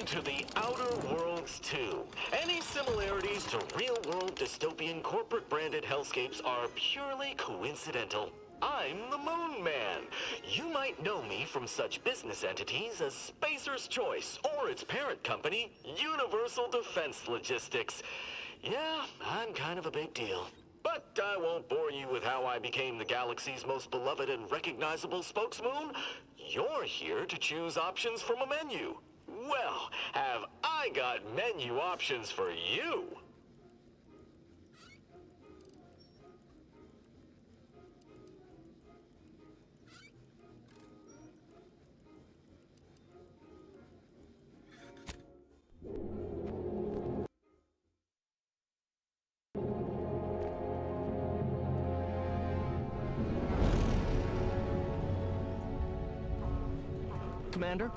to the Outer Worlds 2. Any similarities to real-world dystopian corporate-branded hellscapes are purely coincidental. I'm the Moon Man. You might know me from such business entities as Spacer's Choice or its parent company, Universal Defense Logistics. Yeah, I'm kind of a big deal. But I won't bore you with how I became the galaxy's most beloved and recognizable spokesmoon. You're here to choose options from a menu. Well, have I got menu options for you? Commander,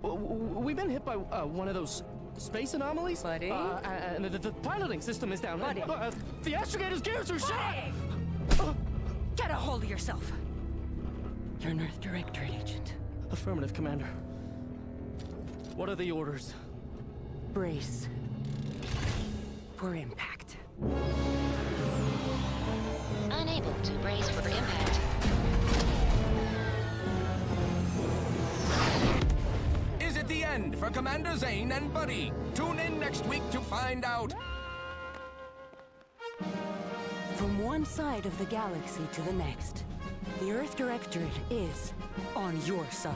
we've been hit by one of those space anomalies. Buddy? And the piloting system is down. Buddy? The astrogator's gears are shot! Get a hold of yourself! You're an Earth Directorate agent. Affirmative, Commander. What are the orders? Brace for impact. Unable to brace for impact. Is it the end for Commander Zane and Buddy? Tune in next week to find out. From one side of the galaxy to the next, the Earth Directorate is on your side.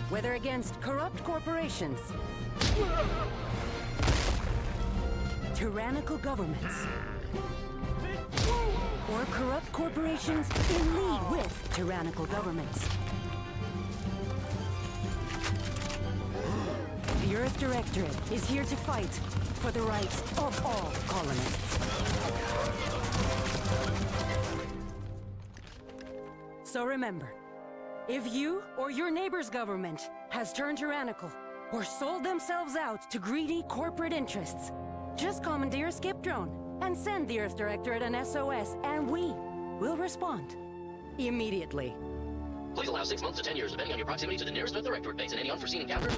Whether against corrupt corporations, tyrannical governments, or corrupt corporations in league with tyrannical governments, the Earth Directorate is here to fight for the rights of all colonists. So remember, if you or your neighbor's government has turned tyrannical or sold themselves out to greedy corporate interests, just commandeer a skip drone and send the Earth Directorate an SOS, and we will respond immediately. Please allow 6 months to 10 years, depending on your proximity to the nearest Earth Directorate base and any unforeseen encounter.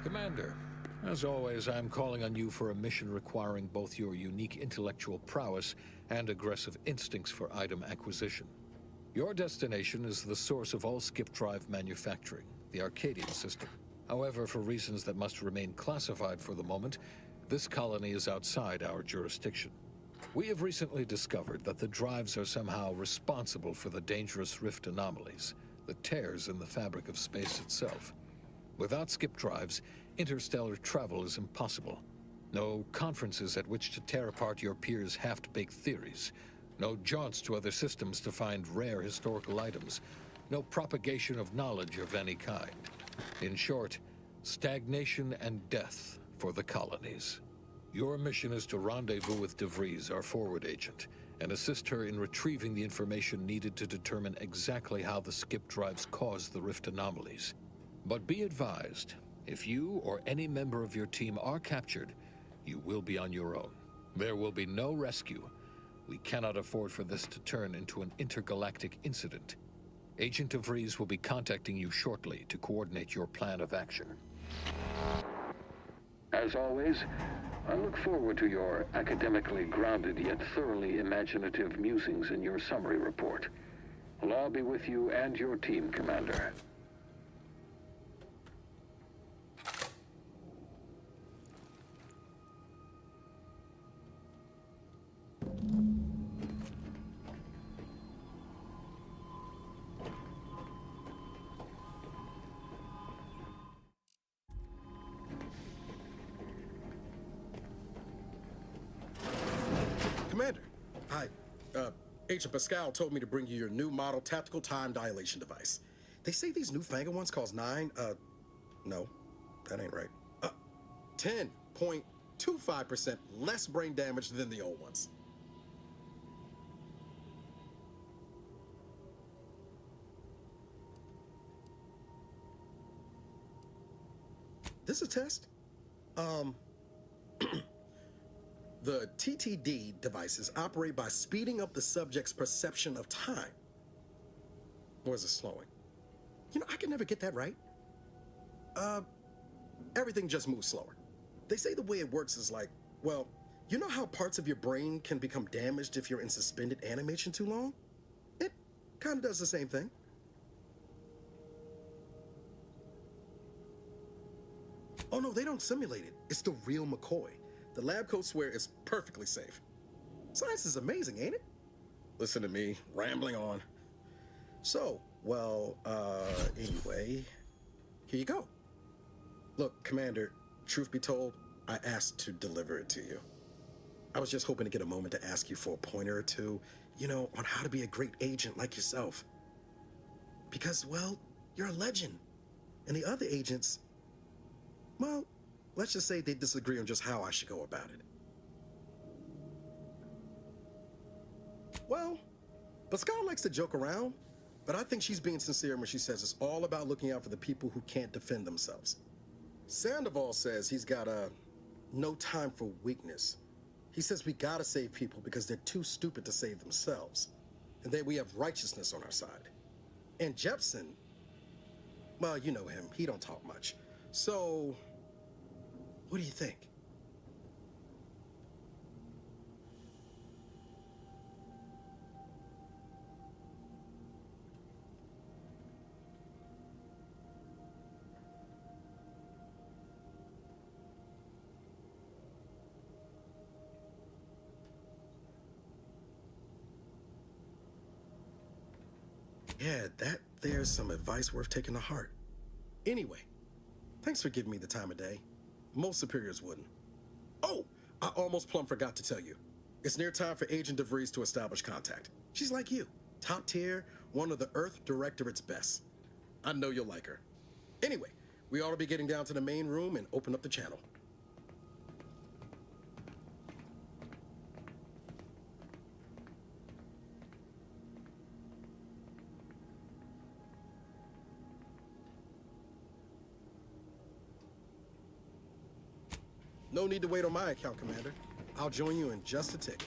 Commander, as always, I'm calling on you for a mission requiring both your unique intellectual prowess and aggressive instincts for item acquisition. Your destination is the source of all skip drive manufacturing, the Arcadian system. However, for reasons that must remain classified for the moment, this colony is outside our jurisdiction. We have recently discovered that the drives are somehow responsible for the dangerous rift anomalies, the tears in the fabric of space itself. Without skip drives, interstellar travel is impossible. No conferences at which to tear apart your peers' half-baked theories. No jaunts to other systems to find rare historical items. No propagation of knowledge of any kind. In short, stagnation and death for the colonies. Your mission is to rendezvous with DeVries, our forward agent, and assist her in retrieving the information needed to determine exactly how the skip drives cause the rift anomalies. But be advised, if you or any member of your team are captured, you will be on your own. There will be no rescue. We cannot afford for this to turn into an intergalactic incident. Agent DeVries will be contacting you shortly to coordinate your plan of action. As always, I look forward to your academically grounded yet thoroughly imaginative musings in your summary report. Allah be with you and your team, Commander. Commander, hi. Agent Pascal told me to bring you your new model tactical time dilation device. They say these newfangled ones cause no, that ain't right. 10.25% less brain damage than the old ones. This is a test? The TTD devices operate by speeding up the subject's perception of time. Or is it slowing? You know, I can never get that right. Everything just moves slower. They say the way it works is like, well, you know how parts of your brain can become damaged if you're in suspended animation too long? It kind of does the same thing. Oh no, they don't simulate it. It's the real McCoy. The lab coats swear it's perfectly safe. Science is amazing, ain't it? Listen to me, rambling on. So, well, anyway, here you go. Look, Commander, truth be told, I asked to deliver it to you. I was just hoping to get a moment to ask you for a pointer or two, you know, on how to be a great agent like yourself. Because, well, you're a legend. And the other agents, well, let's just say they disagree on just how I should go about it. Well, Pascal likes to joke around, but I think she's being sincere when she says it's all about looking out for the people who can't defend themselves. Sandoval says he's got no time for weakness. He says we gotta save people because they're too stupid to save themselves, and that we have righteousness on our side. And Jepson, well, you know him, he don't talk much. So, what do you think? Yeah, there's some advice worth taking to heart. Anyway, thanks for giving me the time of day. Most superiors wouldn't. Oh, I almost plumb forgot to tell you. It's near time for Agent DeVries to establish contact. She's like you, top tier, one of the Earth Directorate's best. I know you'll like her. Anyway, we ought to be getting down to the main room and open up the channel. No need to wait on my account, Commander. I'll join you in just a tick.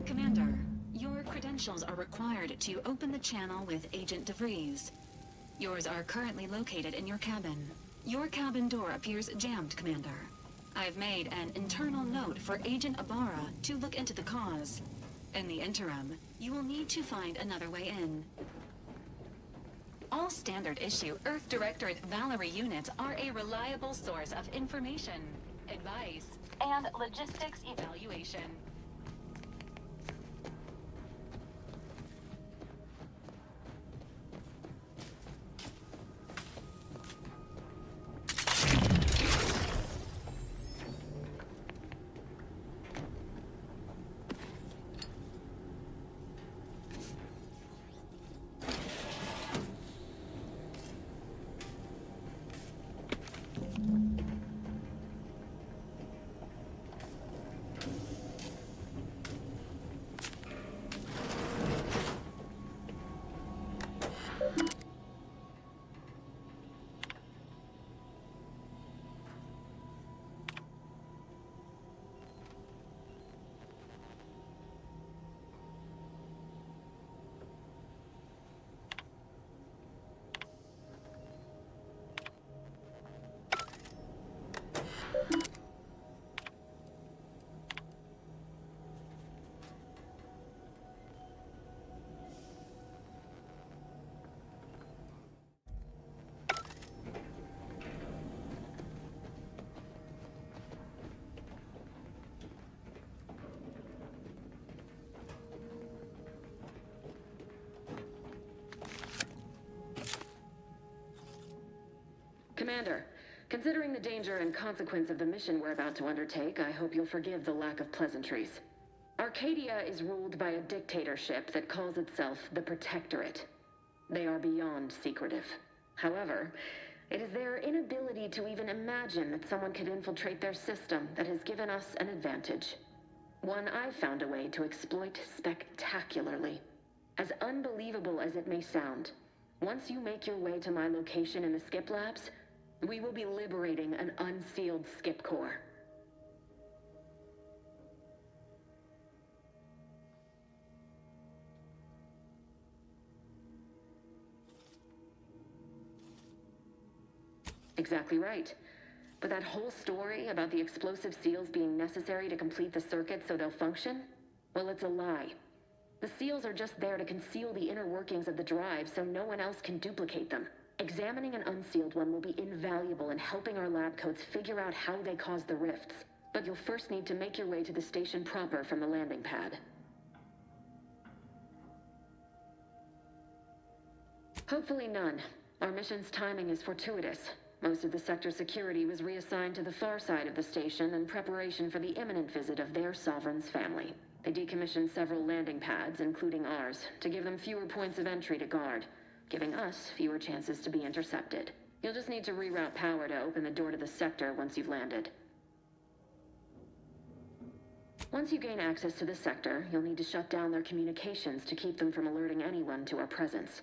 Commander, your credentials are required to open the channel with Agent DeVries. Yours are currently located in your cabin. Your cabin door appears jammed, Commander. I've made an internal note for Agent Ibarra to look into the cause. In the interim, you will need to find another way in. All standard issue Earth Directorate Valerie units are a reliable source of information, advice, and logistics evaluation. Commander, considering the danger and consequence of the mission we're about to undertake, I hope you'll forgive the lack of pleasantries. Arcadia is ruled by a dictatorship that calls itself the Protectorate. They are beyond secretive. However, it is their inability to even imagine that someone could infiltrate their system that has given us an advantage. One I've found a way to exploit spectacularly. As unbelievable as it may sound, once you make your way to my location in the Skip Labs, we will be liberating an unsealed Skip Core. Exactly right. But that whole story about the explosive seals being necessary to complete the circuit so they'll function? Well, it's a lie. The seals are just there to conceal the inner workings of the drive so no one else can duplicate them. Examining an unsealed one will be invaluable in helping our lab coats figure out how they cause the rifts. But you'll first need to make your way to the station proper from the landing pad. Hopefully none. Our mission's timing is fortuitous. Most of the sector security was reassigned to the far side of the station in preparation for the imminent visit of their sovereign's family. They decommissioned several landing pads, including ours, to give them fewer points of entry to guard, giving us fewer chances to be intercepted. You'll just need to reroute power to open the door to the sector once you've landed. Once you gain access to the sector, you'll need to shut down their communications to keep them from alerting anyone to our presence.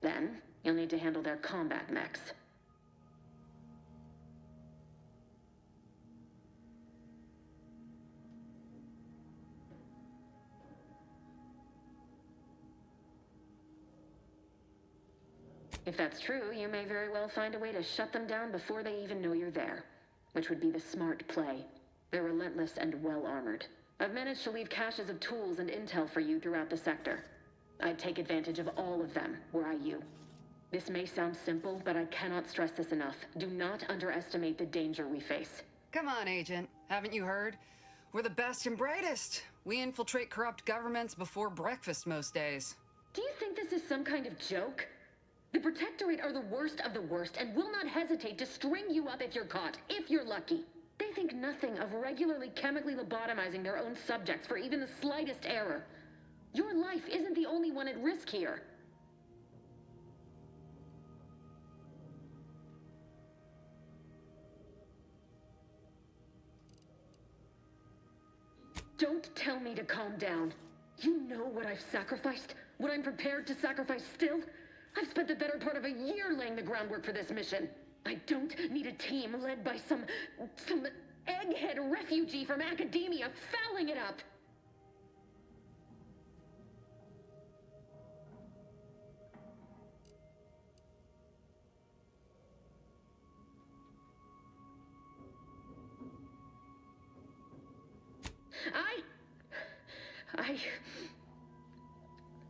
Then, you'll need to handle their combat mechs. If that's true, you may very well find a way to shut them down before they even know you're there, which would be the smart play. They're relentless and well-armored. I've managed to leave caches of tools and intel for you throughout the sector. I'd take advantage of all of them, were I you. This may sound simple, but I cannot stress this enough. Do not underestimate the danger we face. Come on, Agent. Haven't you heard? We're the best and brightest. We infiltrate corrupt governments before breakfast most days. Do you think this is some kind of joke? The Protectorate are the worst of the worst and will not hesitate to string you up if you're caught, if you're lucky. They think nothing of regularly chemically lobotomizing their own subjects for even the slightest error. Your life isn't the only one at risk here. Don't tell me to calm down. You know what I've sacrificed? What I'm prepared to sacrifice still? I've spent the better part of a year laying the groundwork for this mission. I don't need a team led by some egghead refugee from academia fouling it up.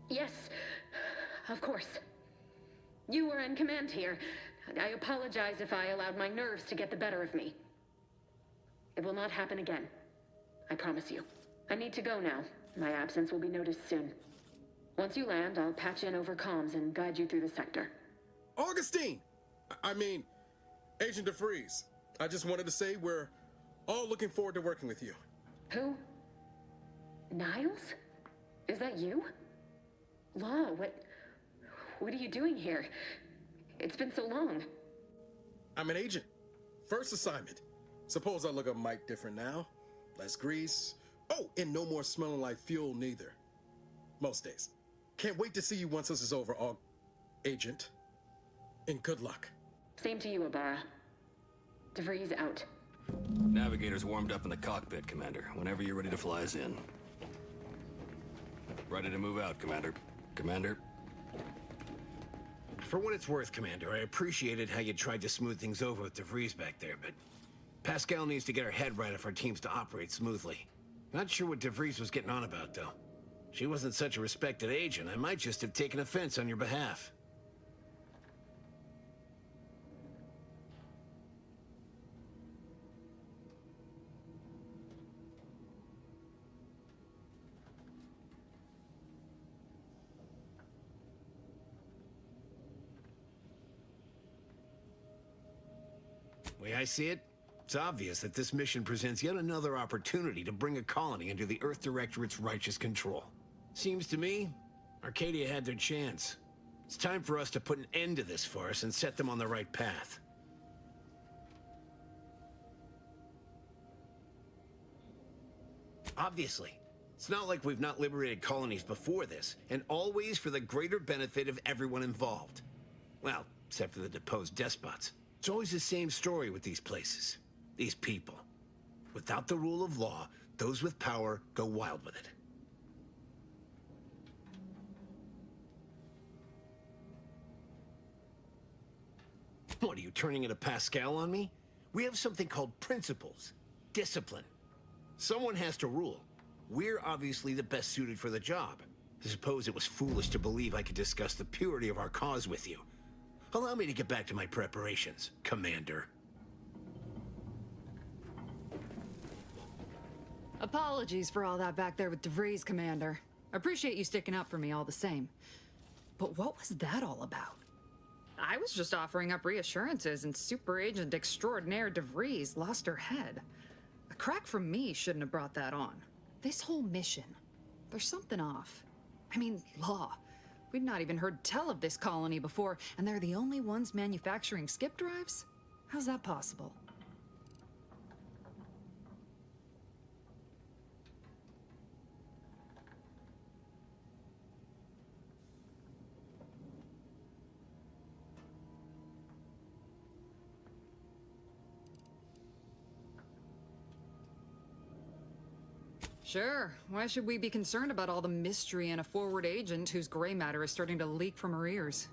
Yes, of course. You were in command here. I apologize if I allowed my nerves to get the better of me. It will not happen again. I promise you. I need to go now. My absence will be noticed soon. Once you land, I'll patch in over comms and guide you through the sector. Augustine! I mean, Agent DeVries. I just wanted to say we're all looking forward to working with you. Who? Niles? Is that you? Law, what are you doing here? It's been so long. I'm an agent. First assignment. Suppose I look a mite different now. Less grease. Oh, and no more smelling like fuel neither. Most days. Can't wait to see you once this is over, Agent. And good luck. Same to you, Abara. DeVries out. Navigator's warmed up in the cockpit, Commander. Whenever you're ready to fly us in. Ready to move out, Commander. Commander? For what it's worth, Commander, I appreciated how you tried to smooth things over with DeVries back there, but Pascal needs to get her head right if our team's to operate smoothly. Not sure what DeVries was getting on about, though. She wasn't such a respected agent. I might just have taken offense on your behalf. The way I see it, it's obvious that this mission presents yet another opportunity to bring a colony under the Earth Directorate's righteous control. Seems to me, Arcadia had their chance. It's time for us to put an end to this farce and set them on the right path. Obviously, it's not like we've not liberated colonies before this, and always for the greater benefit of everyone involved. Well, except for the deposed despots. It's always the same story with these places, these people. Without the rule of law, those with power go wild with it. What, are you turning into Pascal on me? We have something called principles, discipline. Someone has to rule. We're obviously the best suited for the job. I suppose it was foolish to believe I could discuss the purity of our cause with you. Allow me to get back to my preparations, Commander. Apologies for all that back there with DeVries, Commander. Appreciate you sticking up for me all the same. But what was that all about? I was just offering up reassurances and Super Agent Extraordinaire DeVries lost her head. A crack from me shouldn't have brought that on. This whole mission, there's something off. I mean, law. We'd not even heard tell of this colony before, and they're the only ones manufacturing skip drives? How's that possible? Sure. Why should we be concerned about all the mystery in a forward agent whose gray matter is starting to leak from her ears?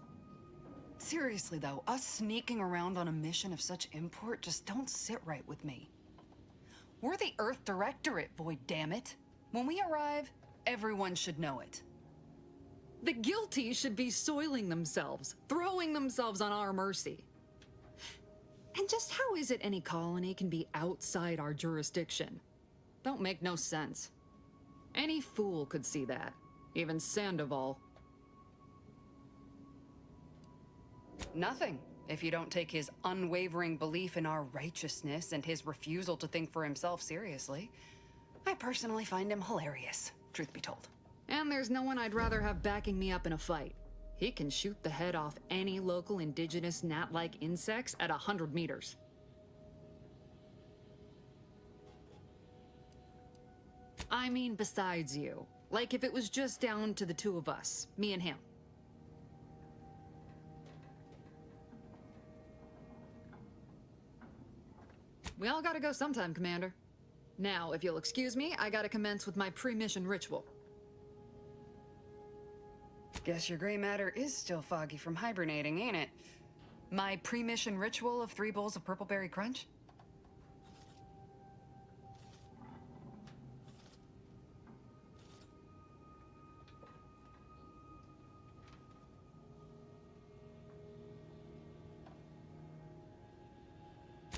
Seriously, though, us sneaking around on a mission of such import just don't sit right with me. We're the Earth Directorate, Void, damn it. When we arrive, everyone should know it. The guilty should be soiling themselves, throwing themselves on our mercy. And just how is it any colony can be outside our jurisdiction? Don't make no sense. Any fool could see that. Even Sandoval. Nothing, if you don't take his unwavering belief in our righteousness and his refusal to think for himself seriously. I personally find him hilarious, truth be told. And there's no one I'd rather have backing me up in a fight. He can shoot the head off any local indigenous gnat-like insects at 100 meters. I mean, besides you. Like if it was just down to the two of us, me and him. We all gotta go sometime, Commander. Now, if you'll excuse me, I gotta commence with my pre-mission ritual. Guess your gray matter is still foggy from hibernating, ain't it? My pre-mission ritual of 3 bowls of purple berry crunch?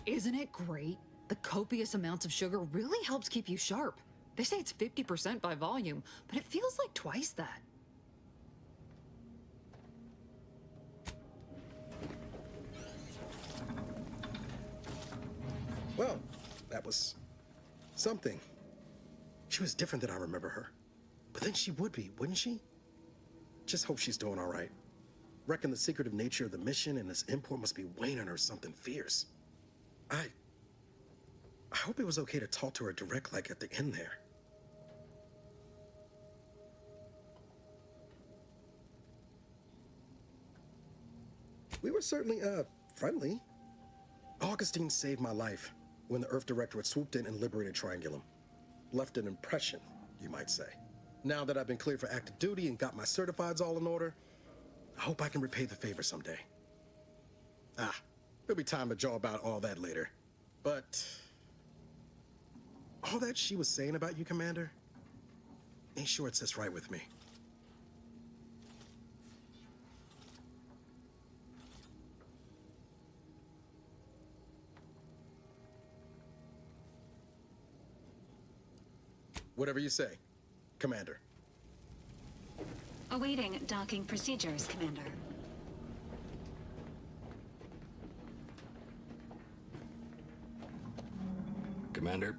Isn't it great? The copious amounts of sugar really helps keep you sharp. They say it's 50% by volume, but it feels like twice that. Well, that was something. She was different than I remember her. But then she would be, wouldn't she? Just hope she's doing all right. Reckon the secretive nature of the mission and this import must be weighing on her something fierce. I hope it was okay to talk to her direct like at the end there. We were certainly, friendly. Augustine saved my life when the Earth Directorate swooped in and liberated Triangulum. Left an impression, you might say. Now that I've been cleared for active duty and got my certifieds all in order, I hope I can repay the favor someday. There'll be time to jaw about all that later. But all that she was saying about you, Commander, ain't sure it sits right with me. Whatever you say, Commander. Awaiting docking procedures, Commander. Commander.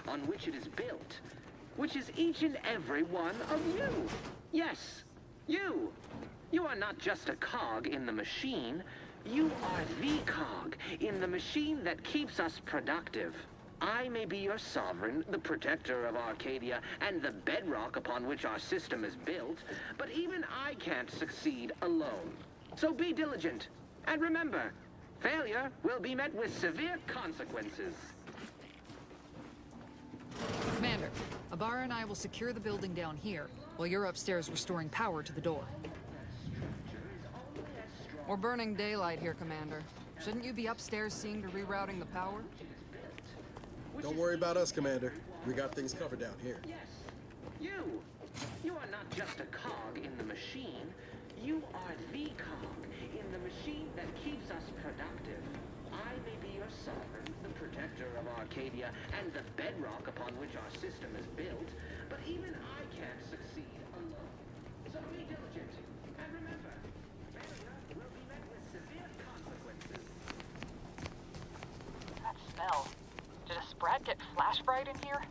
On which it is built, which is each and every one of you. Yes, you. You are not just a cog in the machine. You are the cog in the machine that keeps us productive. I may be your sovereign, the protector of Arcadia, and the bedrock upon which our system is built, but even I can't succeed alone. So be diligent, and remember, failure will be met with severe consequences. Commander, Abara and I will secure the building down here, while you're upstairs restoring power to the door. We're burning daylight here, Commander. Shouldn't you be upstairs seeing to rerouting the power? Don't worry about us, Commander. We got things covered down here. Yes, you. You are not just a cog in the machine. You are the cog in the machine that keeps us productive. I may be your sovereign, the protector of Arcadia, and the bedrock upon which our system is built, but even I can't succeed alone. So be diligent, and remember, failure will be met with severe consequences. That smell. Did a Sprat get flash fried in here?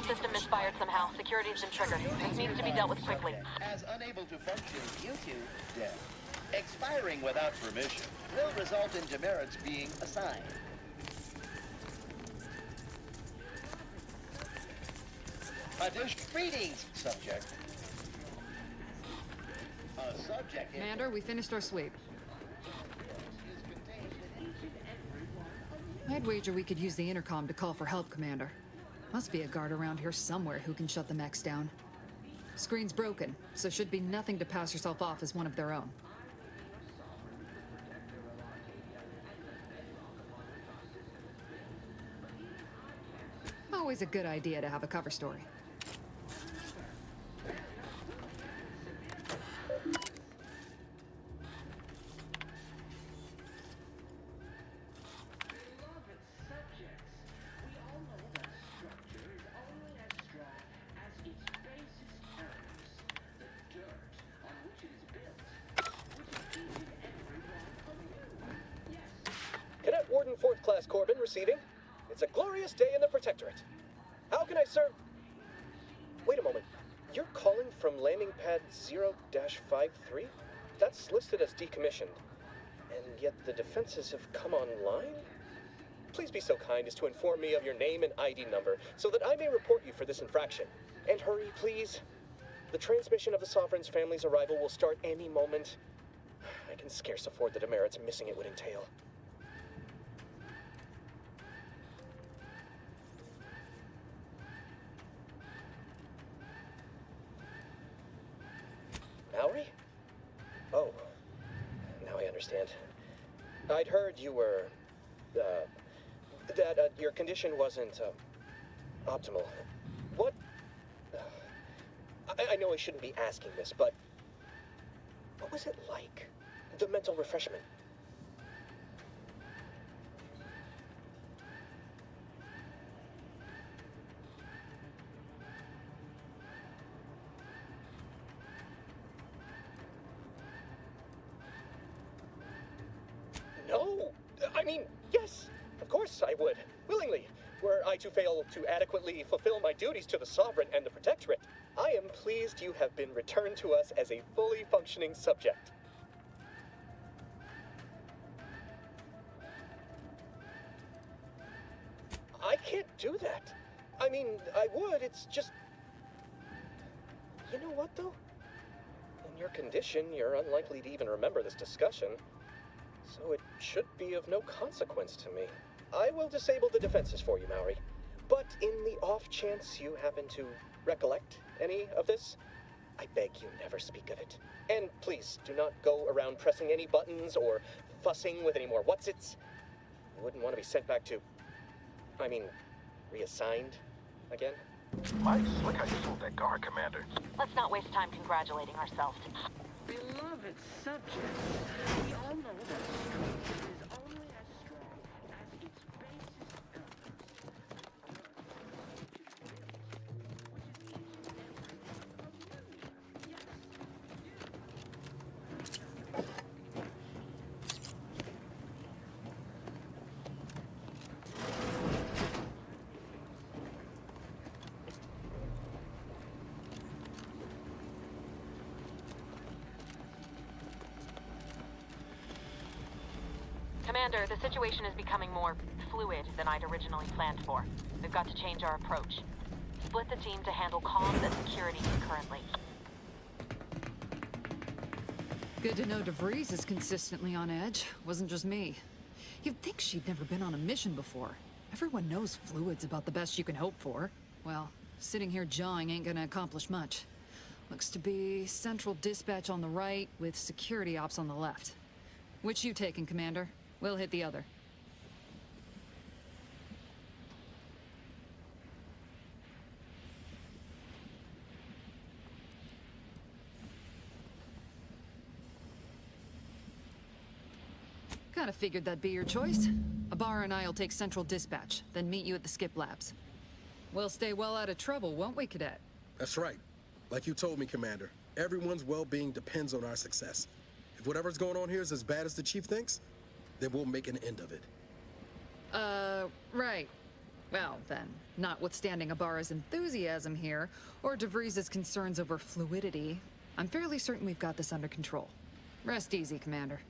System misfired somehow. Security's been triggered. This needs to be dealt with quickly. As unable to function due to death. Expiring without permission will result in demerits being assigned. Greetings, subject. Commander, we finished our sweep. I'd wager we could use the intercom to call for help, Commander. Must be a guard around here somewhere who can shut the mechs down. Screen's broken, so should be nothing to pass yourself off as one of their own. Always a good idea to have a cover story. Cadet Warden 4th Class Corbin receiving. It's a glorious day in the Protectorate. How can I serve? Wait a moment. You're calling from landing pad 0-53? That's listed as decommissioned. And yet the defenses have come online? Please be so kind as to inform me of your name and ID number so that I may report you for this infraction. And hurry, please. The transmission of the Sovereign's family's arrival will start any moment. I can scarce afford the demerits missing it would entail. Mallory? Oh, now I understand. I'd heard you were, that your condition wasn't, optimal. What? I know I shouldn't be asking this, but what was it like? The mental refreshment? No! I mean, yes! Of course I would. Willingly. Were I to fail to adequately fulfill my duties to the Sovereign and the Protectorate, I am pleased you have been returned to us as a fully functioning subject. I can't do that. I mean, I would, it's just... You know what, though? In your condition, you're unlikely to even remember this discussion. So it should be of no consequence to me. I will disable the defenses for you, Maori. But in the off chance you happen to recollect any of this, I beg you never speak of it. And please, do not go around pressing any buttons or fussing with any more whatsits. You wouldn't want to be sent back to... I mean, reassigned again? Mighty slick how you sold that guard, Commander. Let's not waste time congratulating ourselves. Beloved subject, we all know that strength is only as strong as its basest elements. Commander, the situation is becoming more fluid than I'd originally planned for. We've got to change our approach. Split the team to handle comms and security concurrently. Good to know DeVries is consistently on edge. Wasn't just me. You'd think she'd never been on a mission before. Everyone knows fluid's about the best you can hope for. Well, sitting here jawing ain't gonna accomplish much. Looks to be central dispatch on the right with security ops on the left. Which you taking, Commander? We'll hit the other. Kinda figured that'd be your choice. Ibarra and I'll take central dispatch, then meet you at the skip labs. We'll stay well out of trouble, won't we, Cadet? That's right. Like you told me, Commander, everyone's well-being depends on our success. If whatever's going on here is as bad as the Chief thinks, then we'll make an end of it. Right. Well, then, notwithstanding Ibarra's enthusiasm here, or DeVries' concerns over fluidity, I'm fairly certain we've got this under control. Rest easy, Commander.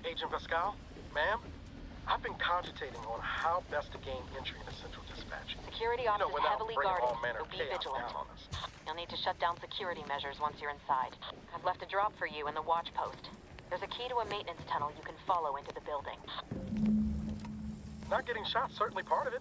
Agent Pascal? Ma'am? I've been cogitating on how best to gain entry into Central Dispatch. Security ops is without heavily bringing guarded, all manner so of be chaos vigilant. down on us. You'll need to shut down security measures once you're inside. I've left a drop for you in the watch post. There's a key to a maintenance tunnel you can follow into the building. Not getting shot, certainly part of it.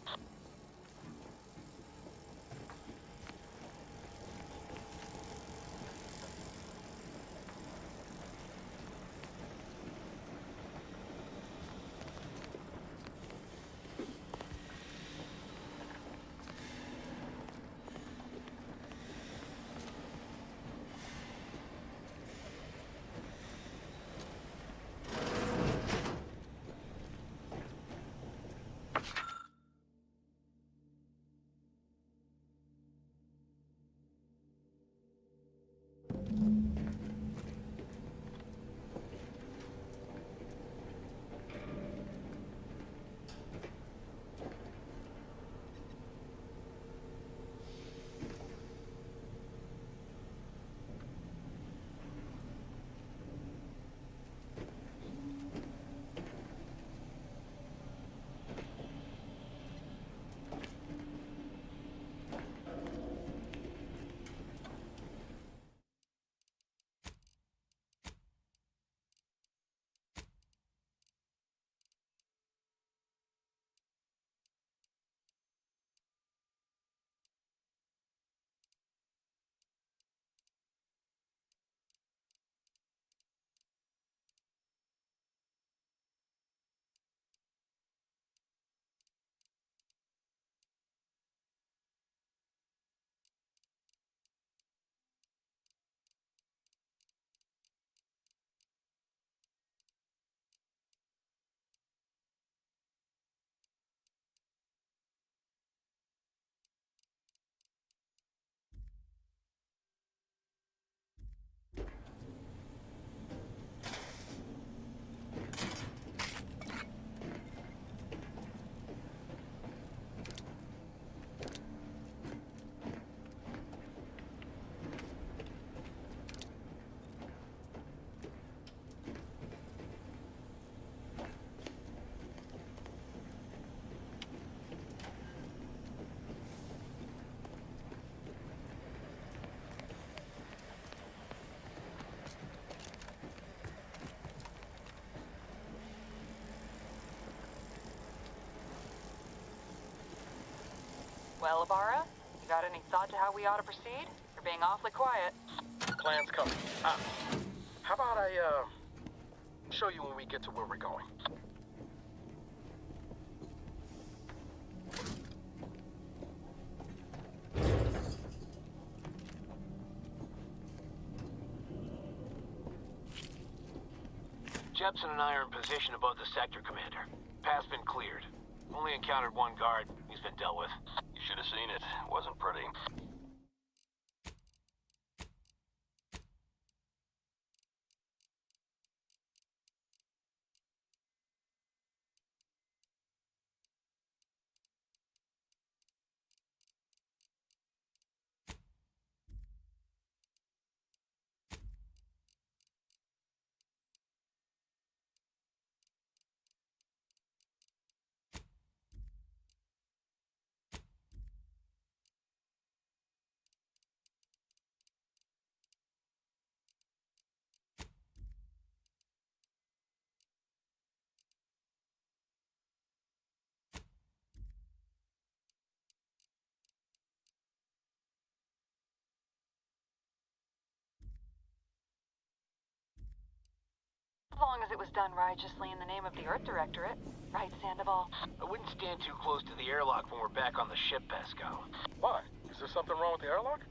Well, Ibarra, you got any thought to how we ought to proceed? You're being awfully quiet. Plan's coming. How about I, show you when we get to where we're going? Jepson and I are in position above the sector, Commander. Path's been cleared. Only encountered one guard. He's been dealt with. You should have seen it. Wasn't pretty. As long as it was done righteously in the name of the Earth Directorate. Right, Sandoval? I wouldn't stand too close to the airlock when we're back on the ship, Pascal. Why? Is there something wrong with the airlock?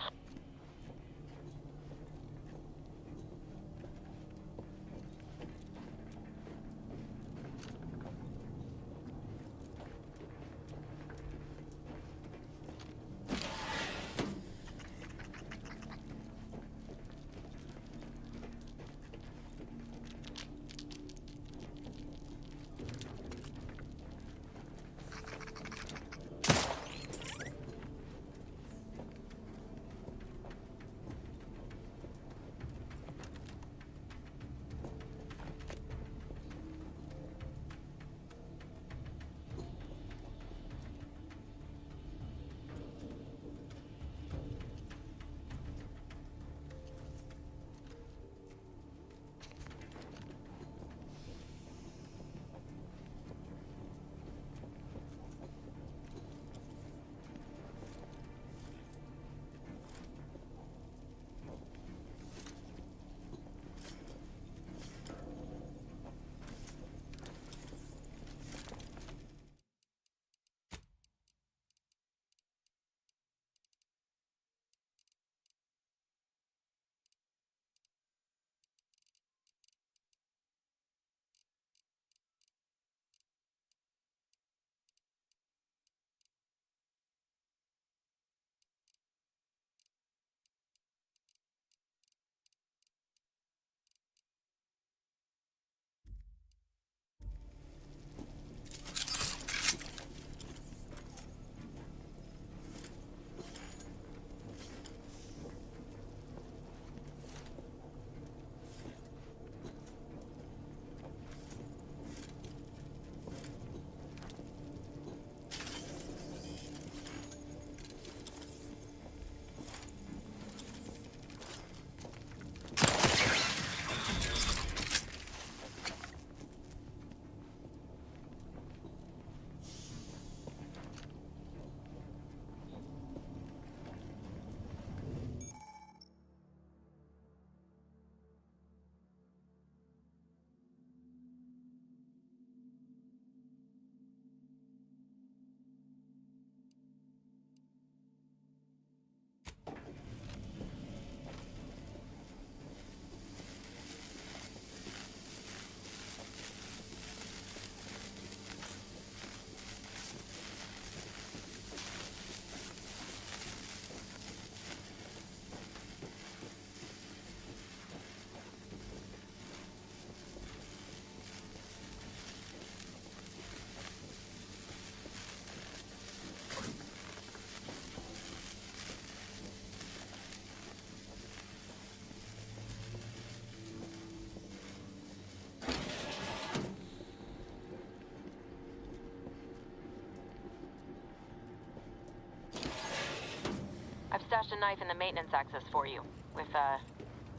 I've stashed a knife in the maintenance access for you, with,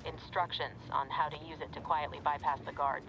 instructions on how to use it to quietly bypass the guards.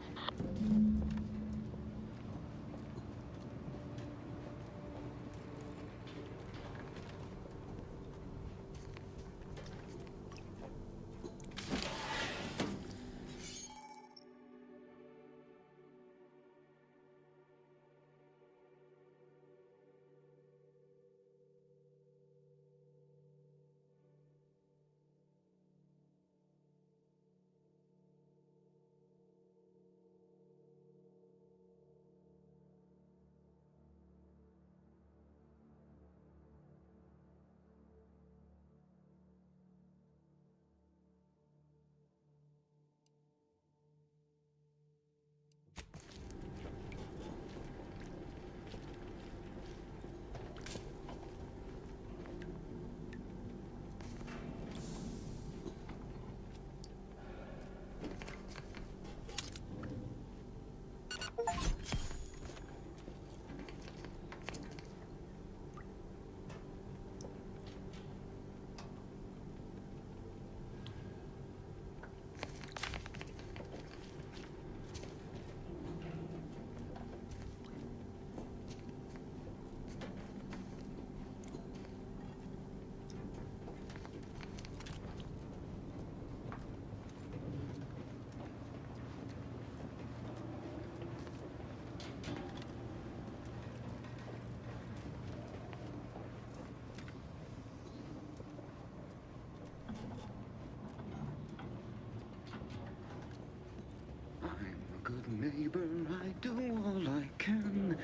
Good neighbor, I do all I can.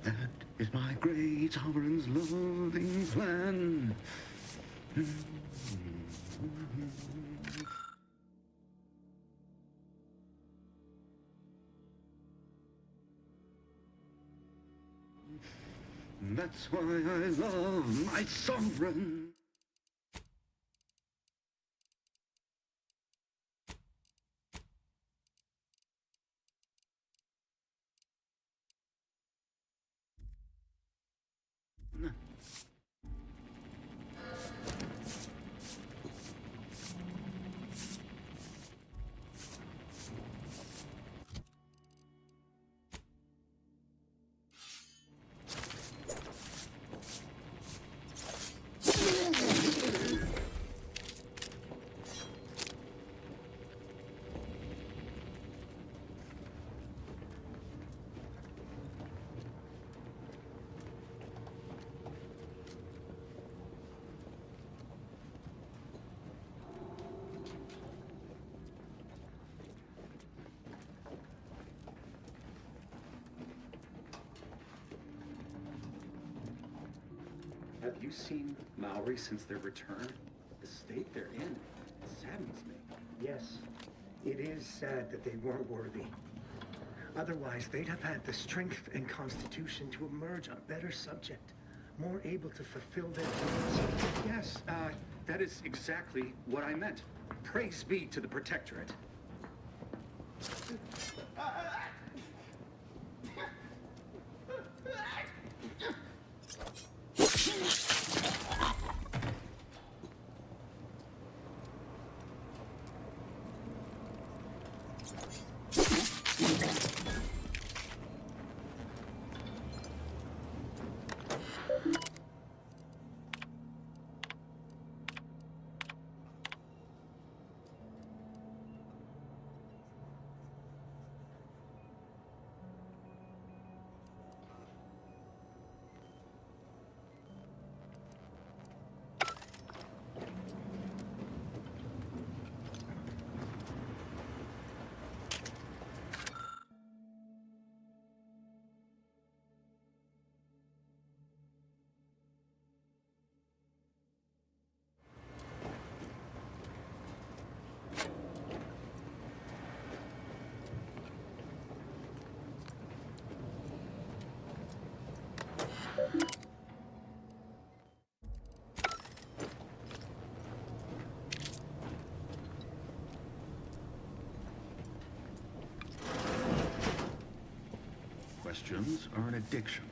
That is my great sovereign's loving plan. That's why I love my sovereign. Have you seen Maori since their return? The state they're in saddens me. Yes, it is sad that they weren't worthy. Otherwise, they'd have had the strength and constitution to emerge a better subject, more able to fulfill their duties. Yes, that is exactly what I meant. Praise be to the Protectorate. Questions are an addiction.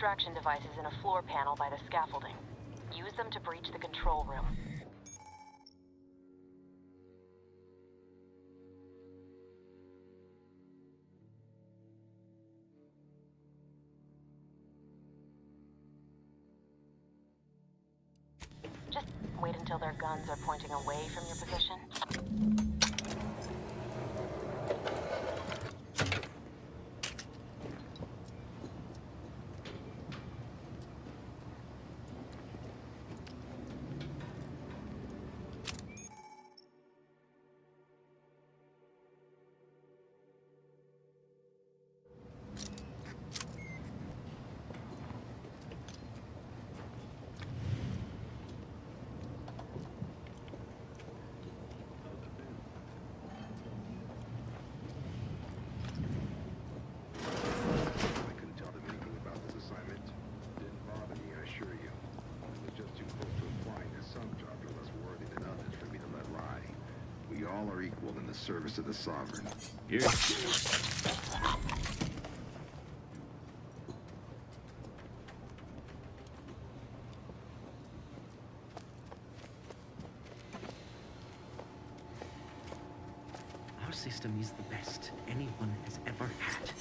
extraction devices in a floor panel by the scaffolding. Use them to breach the control room. Just wait until their guns are pointing away from your position. All are equal in the service of the Sovereign. Here. Our system is the best anyone has ever had.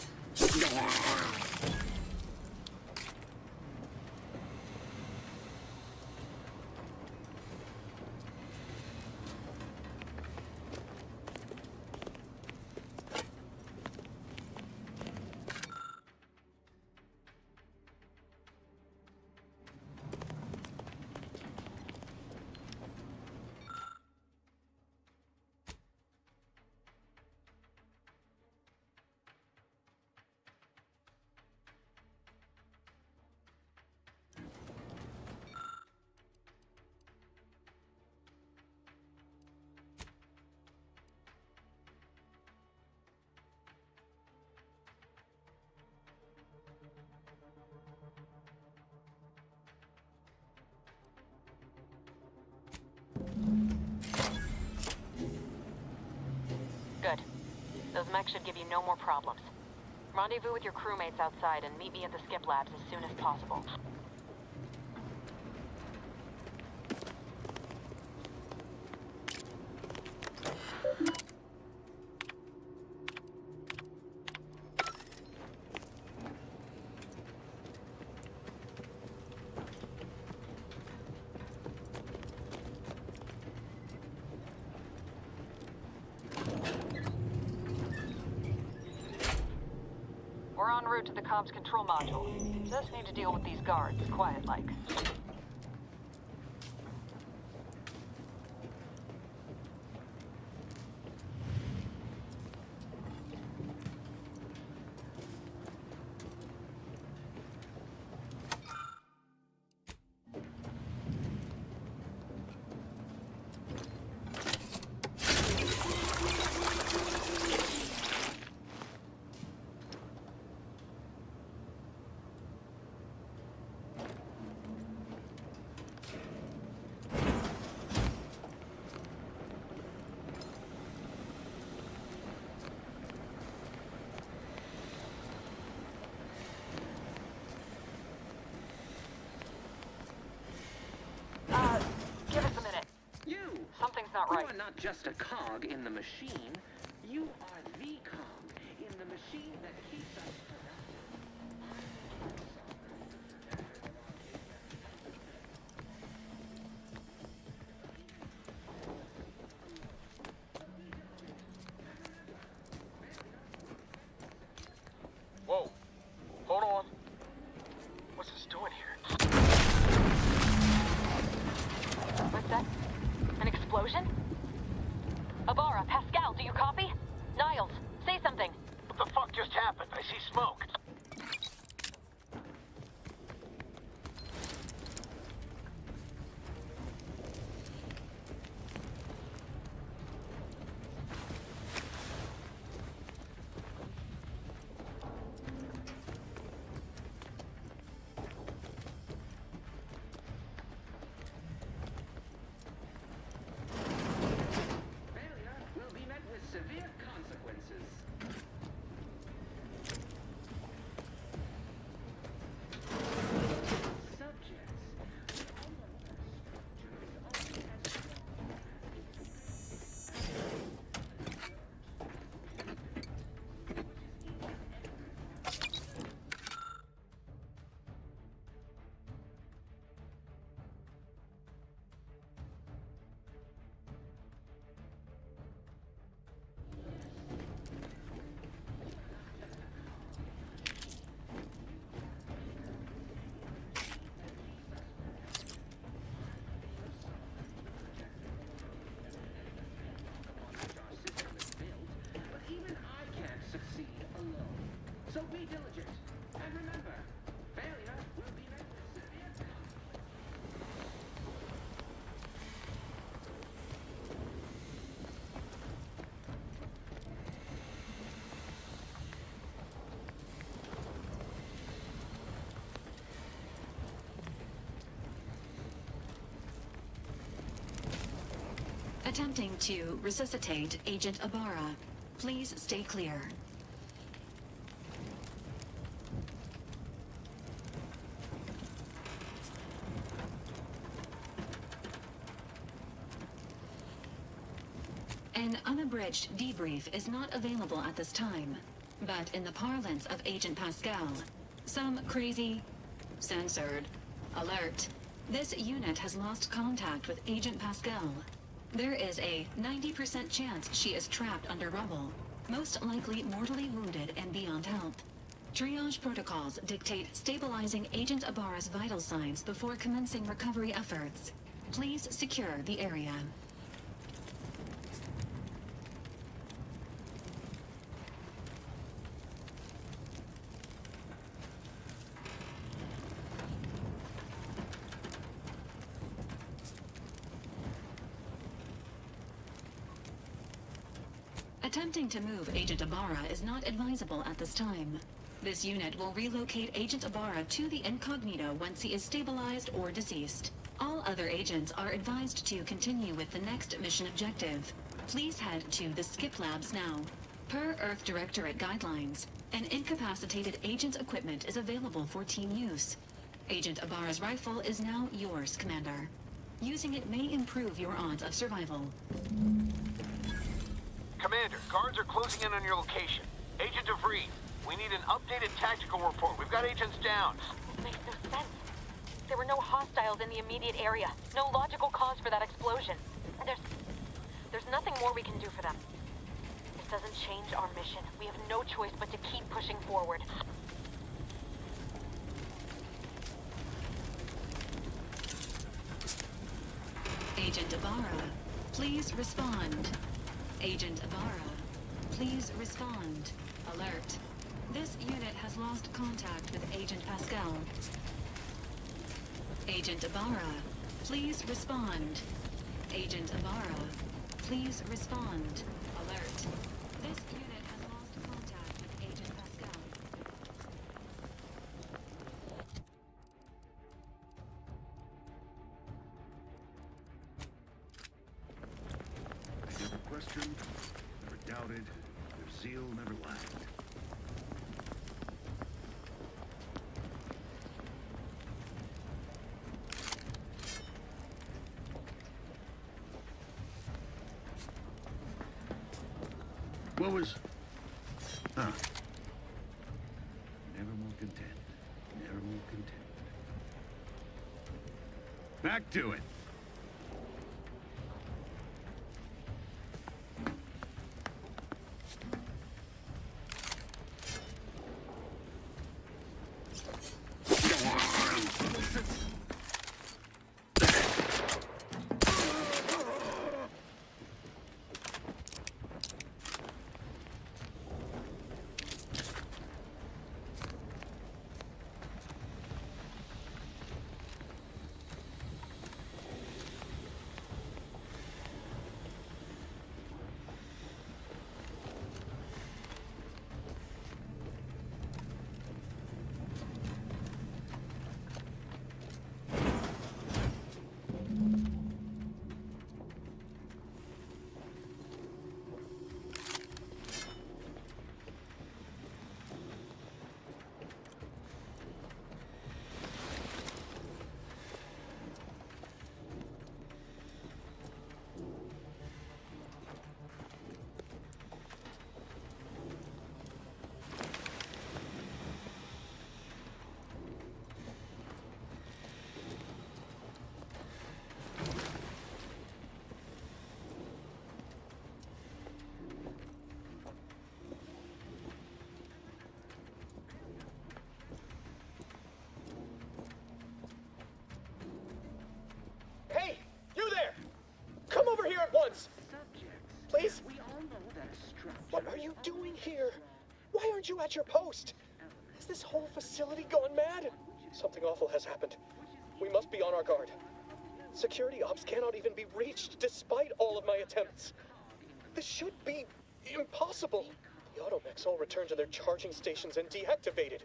Good. Those mechs should give you no more problems. Rendezvous with your crewmates outside and meet me at the skip labs as soon as possible. We're en route to the comms control module. Just need to deal with these guards, quiet-like. Give us a minute. You! Something's not right. You are not just a cog in the machine. You are the cog in the machine that keeps us Whoa. Hold on. What's this doing here? What's that? An explosion? Abara, Pascal, do you copy? Niles, say something. What the fuck just happened? I see smoke. severe consequences. Attempting to resuscitate Agent Ibarra. Please stay clear. An unabridged debrief is not available at this time, but in the parlance of Agent Pascal, some crazy, censored, alert. This unit has lost contact with Agent Pascal. There is a 90% chance she is trapped under rubble, most likely mortally wounded and beyond help. Triage protocols dictate stabilizing Agent Ibarra's vital signs before commencing recovery efforts. Please secure the area. Attempting to move Agent Ibarra is not advisable at this time. This unit will relocate Agent Ibarra to the incognito once he is stabilized or deceased. All other agents are advised to continue with the next mission objective. Please head to the Skip Labs now. Per Earth Directorate guidelines, an incapacitated agent's equipment is available for team use. Agent Ibarra's rifle is now yours, Commander. Using it may improve your odds of survival. Commander, guards are closing in on your location. Agent DeVries, we need an updated tactical report. We've got agents down. It makes no sense. There were no hostiles in the immediate area. No logical cause for that explosion. There's nothing more we can do for them. This doesn't change our mission. We have no choice but to keep pushing forward. Agent Ibarra, please respond. Agent Ibarra, please respond. Alert. This unit has lost contact with Agent Pascal. Agent Ibarra, please respond. Agent Ibarra, please respond. Alert. This unit has lost contact with Agent Pascal. They never questioned, never doubted, their zeal never lacked. What was... Huh. Never more content. Never more content. Back to it. Hey, you there! Come over here at once! Please? We all know that a structure... What are you doing here? Why aren't you at your post? Has this whole facility gone mad? Something awful has happened. We must be on our guard. Security ops cannot even be reached despite all of my attempts. This should be impossible. The automechs all returned to their charging stations and deactivated.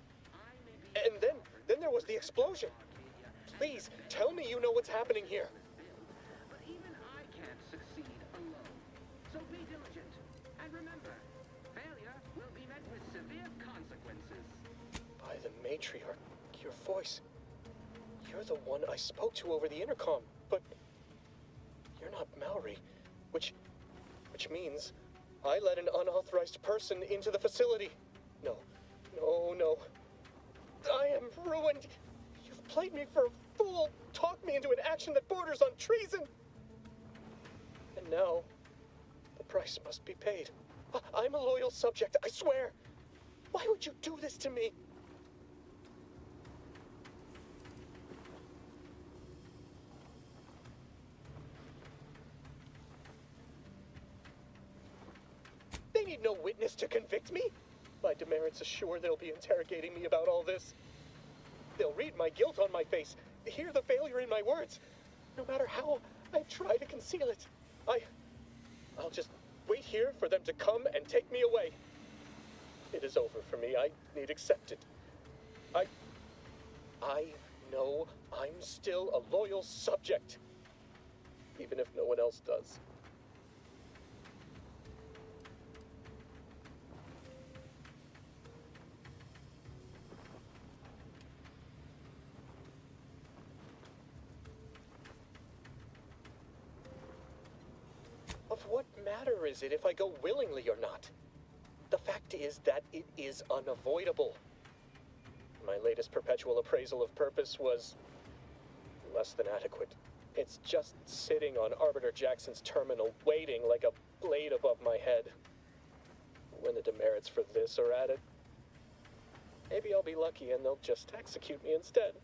And then there was the explosion. Please, tell me you know what's happening here. But even I can't succeed matriarch, your voice. You're the one I spoke to over the intercom, but you're not Mallory, which means I let an unauthorized person into the facility. No. I am ruined. You've played me for a fool, talked me into an action that borders on treason. And now, the price must be paid. I'm a loyal subject, I swear. Why would you do this to me? They need no witness to convict me. My demerits assure they'll be interrogating me about all this. They'll read my guilt on my face, hear the failure in my words. No matter how I try to conceal it, I'll just wait here for them to come and take me away. It is over for me. I need accept it. I know I'm still a loyal subject, even if no one else does. Of what matter is it if I go willingly or not? The fact is that it is unavoidable. My latest perpetual appraisal of purpose was less than adequate. It's just sitting on Arbiter Jackson's terminal, waiting like a blade above my head. When the demerits for this are added, maybe I'll be lucky and they'll just execute me instead.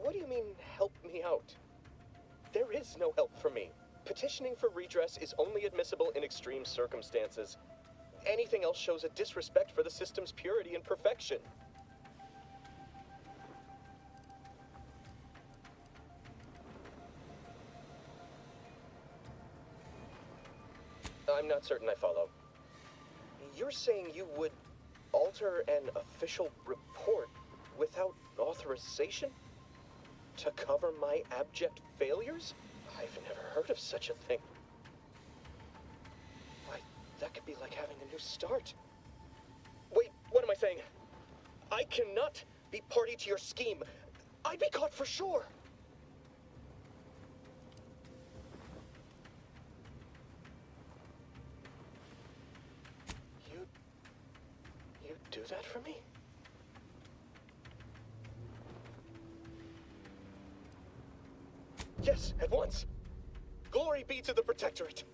What do you mean, help me out? There is no help for me. Petitioning for redress is only admissible in extreme circumstances. Anything else shows a disrespect for the system's purity and perfection. I'm not certain I follow. You're saying you would alter an official report without authorization? To cover my abject failures? I've never heard of such a thing. Why, that could be like having a new start. Wait, what am I saying? I cannot be party to your scheme. I'd be caught for sure. You do that for me? Yes, at once. Glory be to the Protectorate.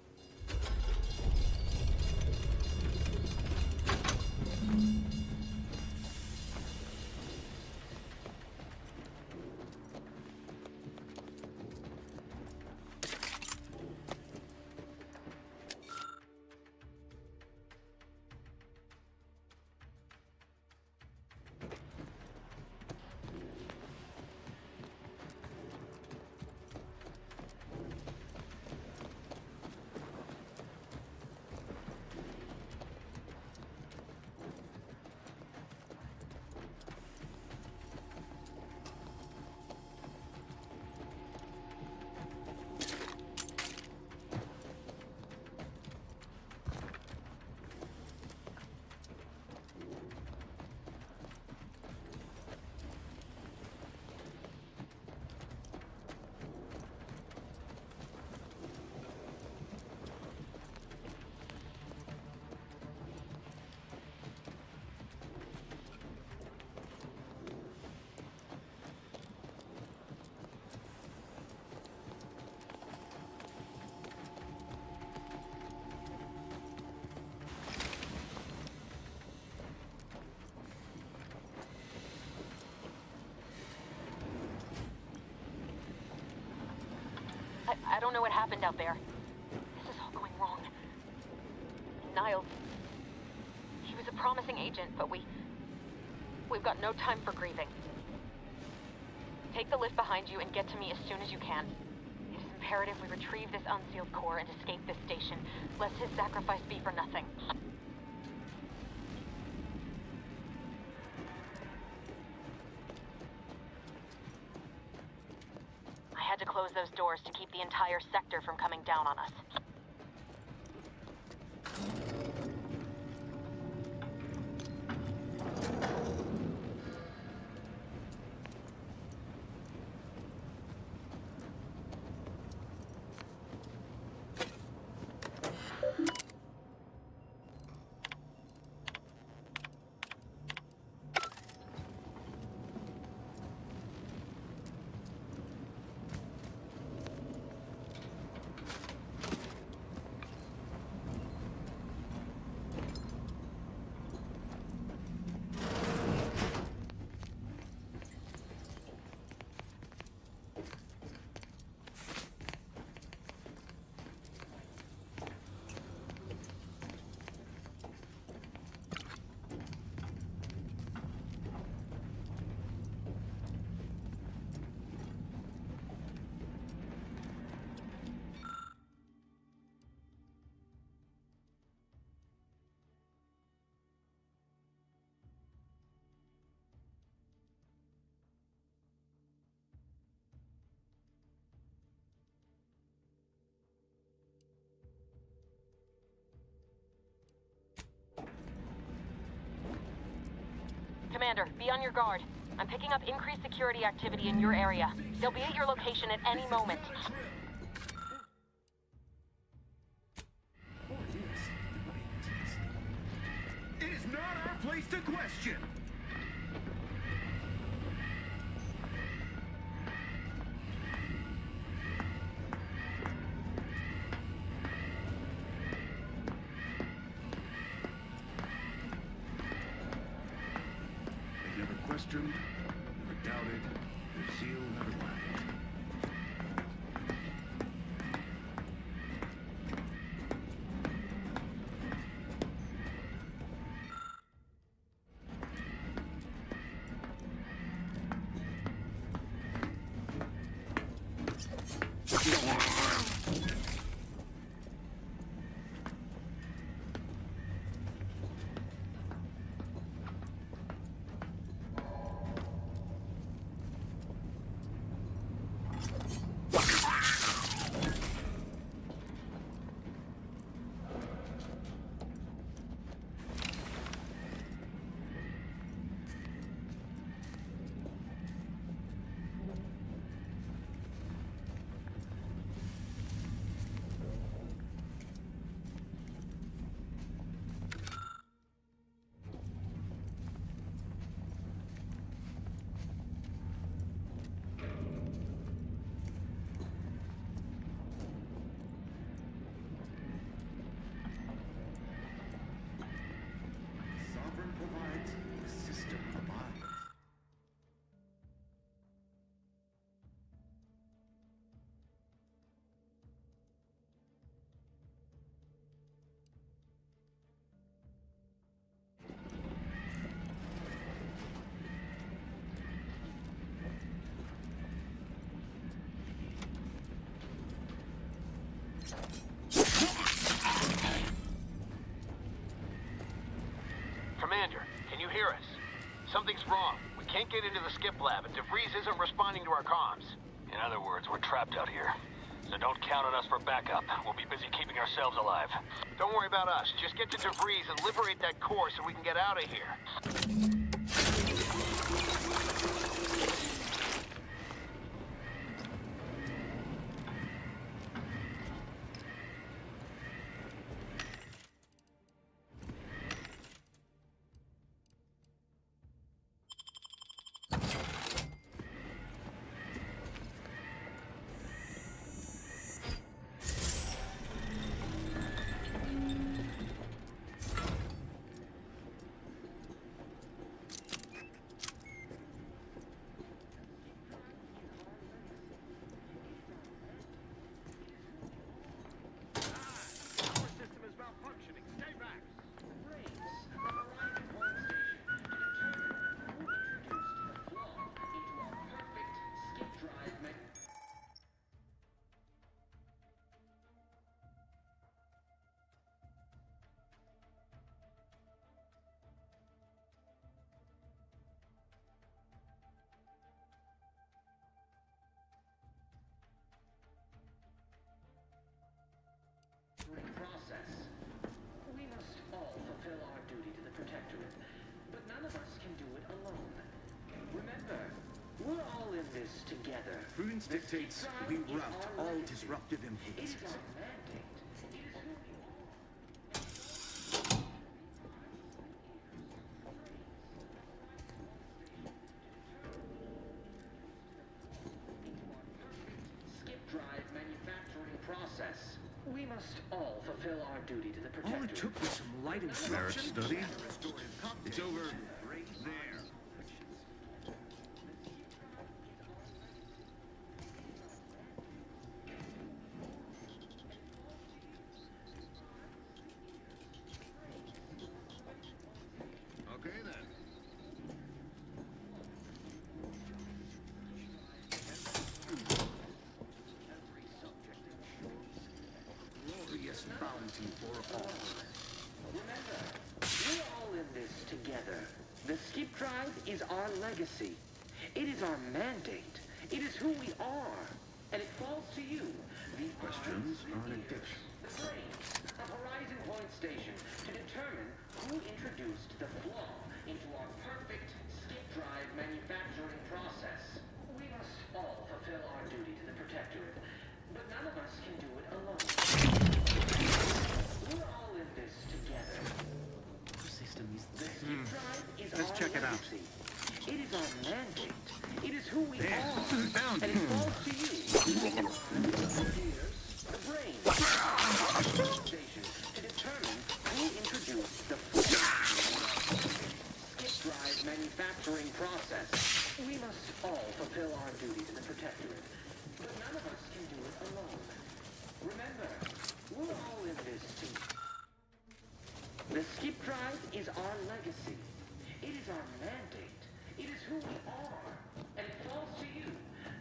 I don't know what happened out there. This is all going wrong. Niles, he was a promising agent, but we've got no time for grieving. Take the lift behind you and get to me as soon as you can. It is imperative we retrieve this unsealed core and escape this station, lest his sacrifice be for nothing. I had to close those doors to keep the entire sector from coming down on us. Commander, be on your guard. I'm picking up increased security activity in your area. They'll be at your location at any moment. It is not our place to question! They never questioned, never doubted, their zeal never lacked. Sovereign provides, the system abides. Commander, can you hear us? Something's wrong. We can't get into the skip lab, and DeVries isn't responding to our comms. In other words, we're trapped out here. So don't count on us for backup. We'll be busy keeping ourselves alive. Don't worry about us. Just get to DeVries and liberate that core so we can get out of here. We're all in this together. Prudence dictates we rout all disruptive influences. It is our mandate. It is who we skip drive manufacturing process. We must all fulfill our duty to the protector. All it took was some light Merit instruction. study? It's over there. Okay then. Glorious bounty for all. Remember, we're all in this together. The skip drive is our legacy. It is our mandate. It is who we are. And it falls to you, the Questions are an addiction. the brains of Horizon Point Station, to determine who introduced the flaw into our perfect skip drive manufacturing process. We must all fulfill our duty to the Protectorate, but none of us can do it alone. We're all in this together. System is The skip drive is Let's our check it out. legacy. It is our mandate. It is who we There, are. found And it. it falls to you, the brains, station, to determine who introduced the skip drive manufacturing process. We must all fulfill our duty to the Protectorate, but none of us can do it alone. Remember, we're all in this together. The skip drive is our legacy. It is our mandate. It is who we are. And it falls to you,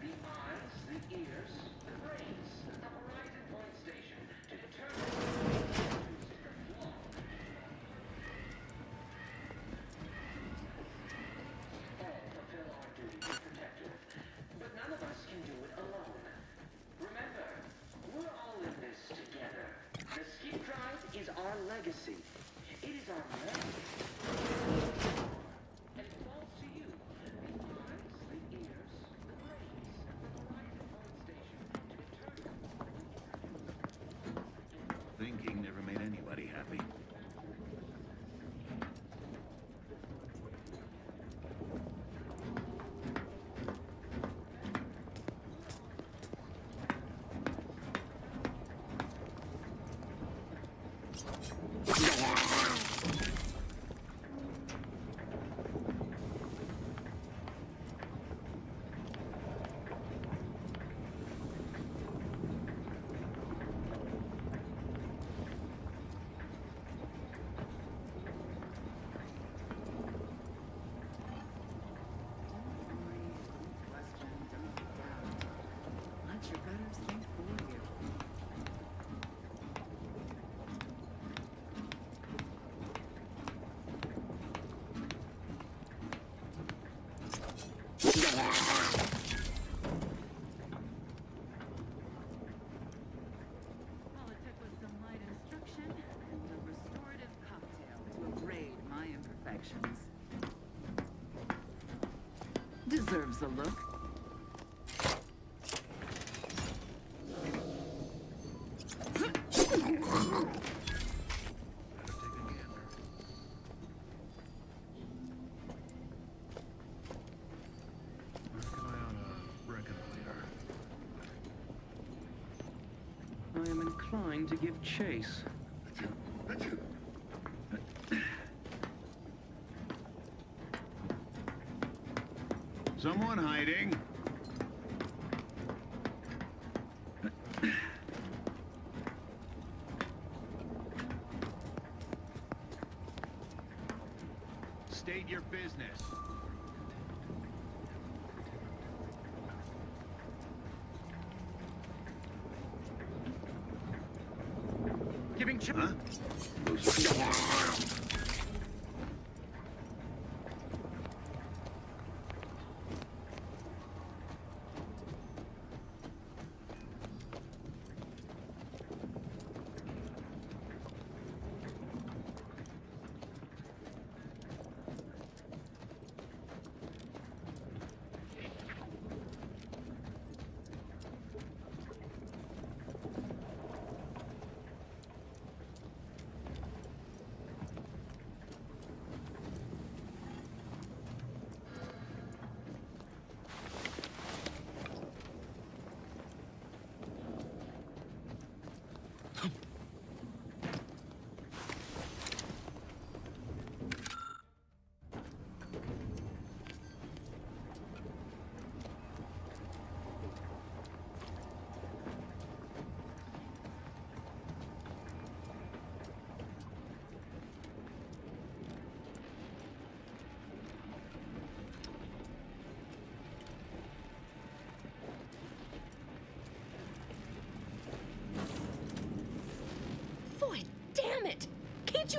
the eyes, the ears, the brains, the Horizon Point Station, to determine who introduced the flaw. All fulfill our duty to protect her, but none of us can do it alone. Remember, we're all in this together. The skip drive is our legacy. It is our mandate. And it falls to you, the eyes, the ears, the brains, the Horizon Point Station, to determine. Thinking never made anybody happy. Let your betters think for you. All it took was some light instruction and a restorative cocktail to abrade my imperfections. Deserves a look. I am inclined to give chase. Someone hiding. State your business. Giving chase. Huh?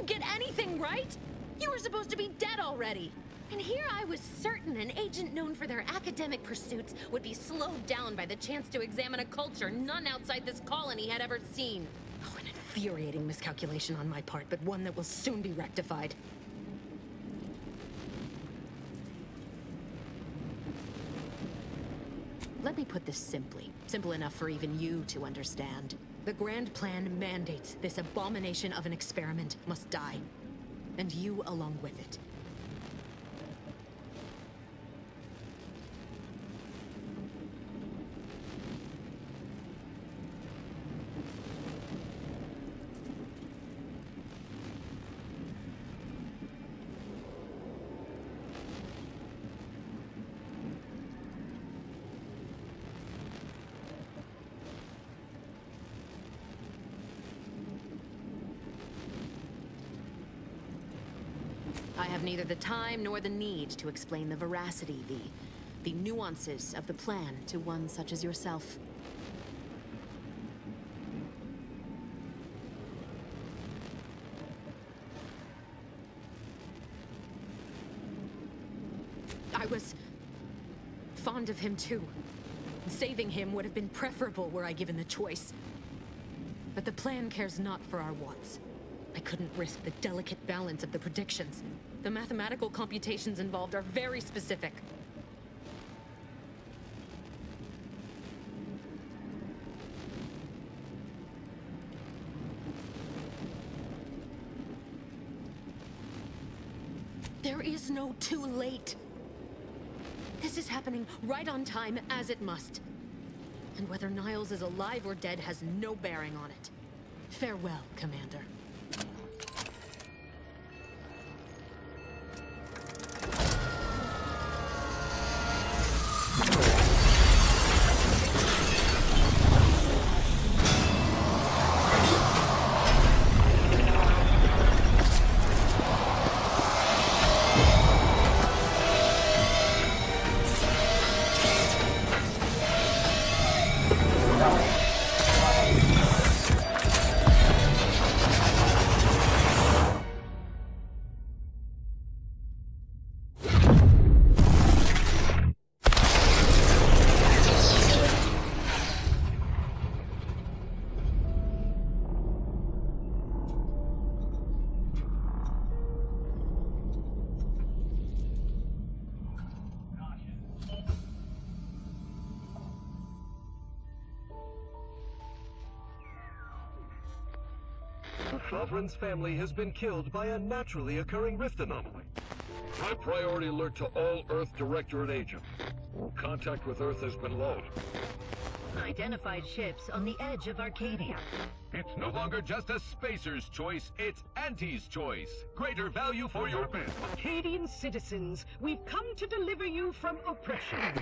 don't get anything, right? You were supposed to be dead already. And here I was certain an agent known for their academic pursuits would be slowed down by the chance to examine a culture none outside this colony had ever seen. Oh, an infuriating miscalculation on my part, but one that will soon be rectified. Let me put this simply. Simple enough for even you to understand. The grand plan mandates this abomination of an experiment must die. And you along with it. I have neither the time nor the need to explain the veracity, the nuances of the plan to one such as yourself. I was fond of him too. Saving him would have been preferable were I given the choice. But the plan cares not for our wants. I couldn't risk the delicate balance of the predictions. The mathematical computations involved are very specific. There is no too late. This is happening right on time, as it must. And whether Niles is alive or dead has no bearing on it. Farewell, Commander. The Sovereign's family has been killed by a naturally occurring rift anomaly. High priority alert to all Earth Directorate agents. Contact with Earth has been low. Identified ships on the edge of Arcadia. It's no longer just a spacer's choice, it's Auntie's choice. Greater value for your men. Arcadian citizens, we've come to deliver you from oppression.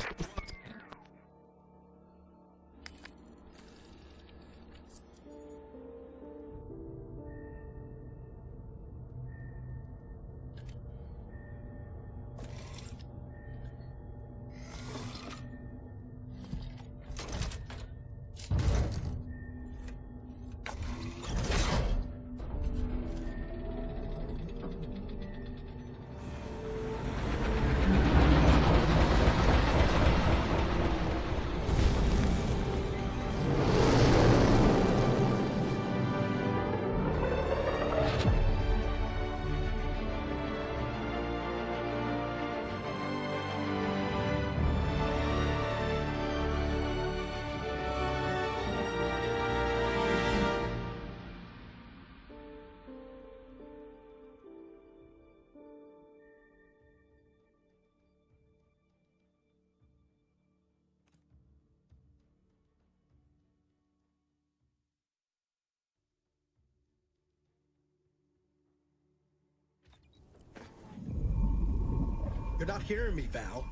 You're not hearing me, Val.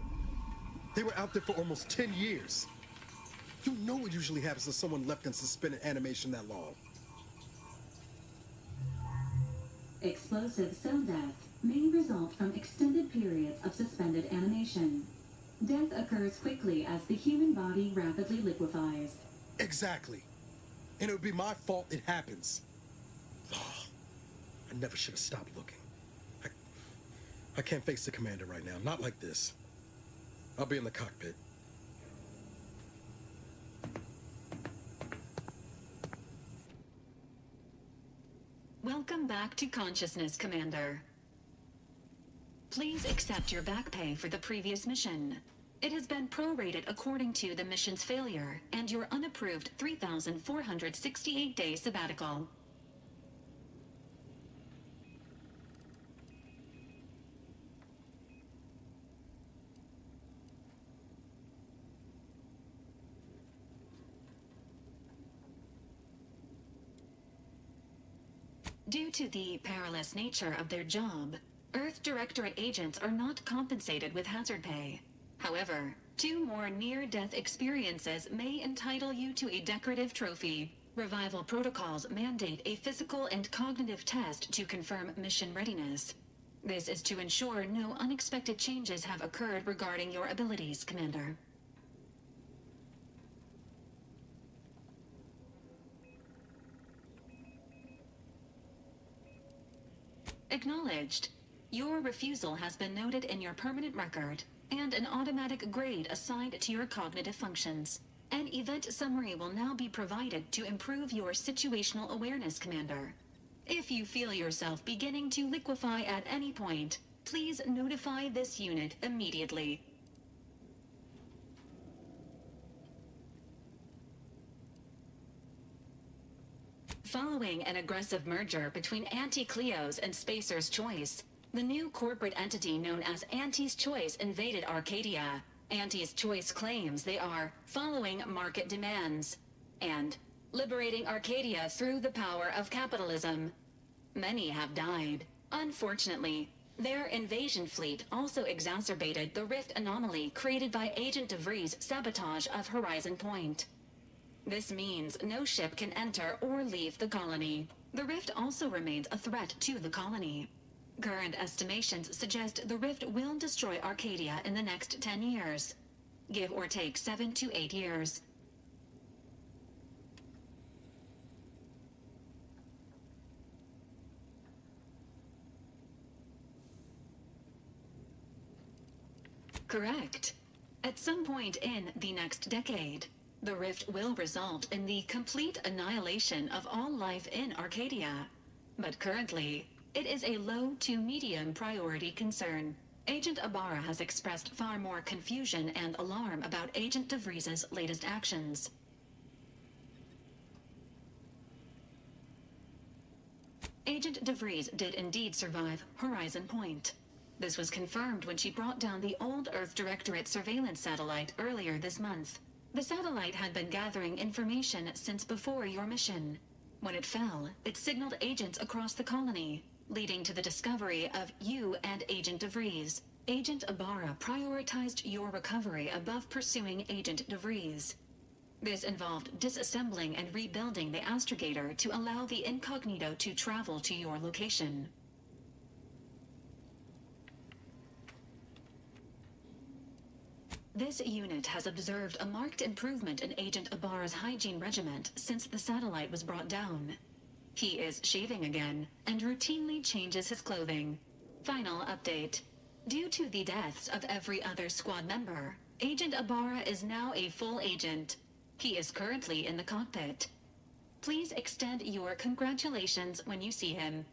They were out there for almost 10 years. You know what usually happens to someone left in suspended animation that long. Explosive cell death may result from extended periods of suspended animation. Death occurs quickly as the human body rapidly liquefies. Exactly. And it would be my fault it happens. I never should have stopped looking. I can't face the commander right now, not like this. I'll be in the cockpit. Welcome back to consciousness, Commander. Please accept your back pay for the previous mission. It has been prorated according to the mission's failure and your unapproved 3,468-day sabbatical. Due to the perilous nature of their job, Earth Directorate agents are not compensated with hazard pay. However, 2 more near-death experiences may entitle you to a decorative trophy. Revival protocols mandate a physical and cognitive test to confirm mission readiness. This is to ensure no unexpected changes have occurred regarding your abilities, Commander. Acknowledged. Your refusal has been noted in your permanent record, and an automatic grade assigned to your cognitive functions. An event summary will now be provided to improve your situational awareness, Commander. If you feel yourself beginning to liquefy at any point, please notify this unit immediately. Following an aggressive merger between Anti-Cleo's and Spacer's Choice, the new corporate entity known as Anti's Choice invaded Arcadia. Anti's Choice claims they are following market demands and liberating Arcadia through the power of capitalism. Many have died. Unfortunately, their invasion fleet also exacerbated the rift anomaly created by Agent DeVries' sabotage of Horizon Point. This means no ship can enter or leave the colony. The rift also remains a threat to the colony. Current estimations suggest the rift will destroy Arcadia in the next 10 years. Give or take 7 to 8 years. Correct. At some point in the next decade, the rift will result in the complete annihilation of all life in Arcadia. But currently, it is a low to medium priority concern. Agent Ibarra has expressed far more confusion and alarm about Agent DeVries' latest actions. Agent DeVries did indeed survive Horizon Point. This was confirmed when she brought down the old Earth Directorate surveillance satellite earlier this month. The satellite had been gathering information since before your mission. When it fell, it signaled agents across the colony, leading to the discovery of you and Agent DeVries. Agent Ibarra prioritized your recovery above pursuing Agent DeVries. This involved disassembling and rebuilding the astrogator to allow the incognito to travel to your location. This unit has observed a marked improvement in Agent Ibarra's hygiene regiment since the satellite was brought down. He is shaving again and routinely changes his clothing. Final update. Due to the deaths of every other squad member, Agent Ibarra is now a full agent. He is currently in the cockpit. Please extend your congratulations when you see him.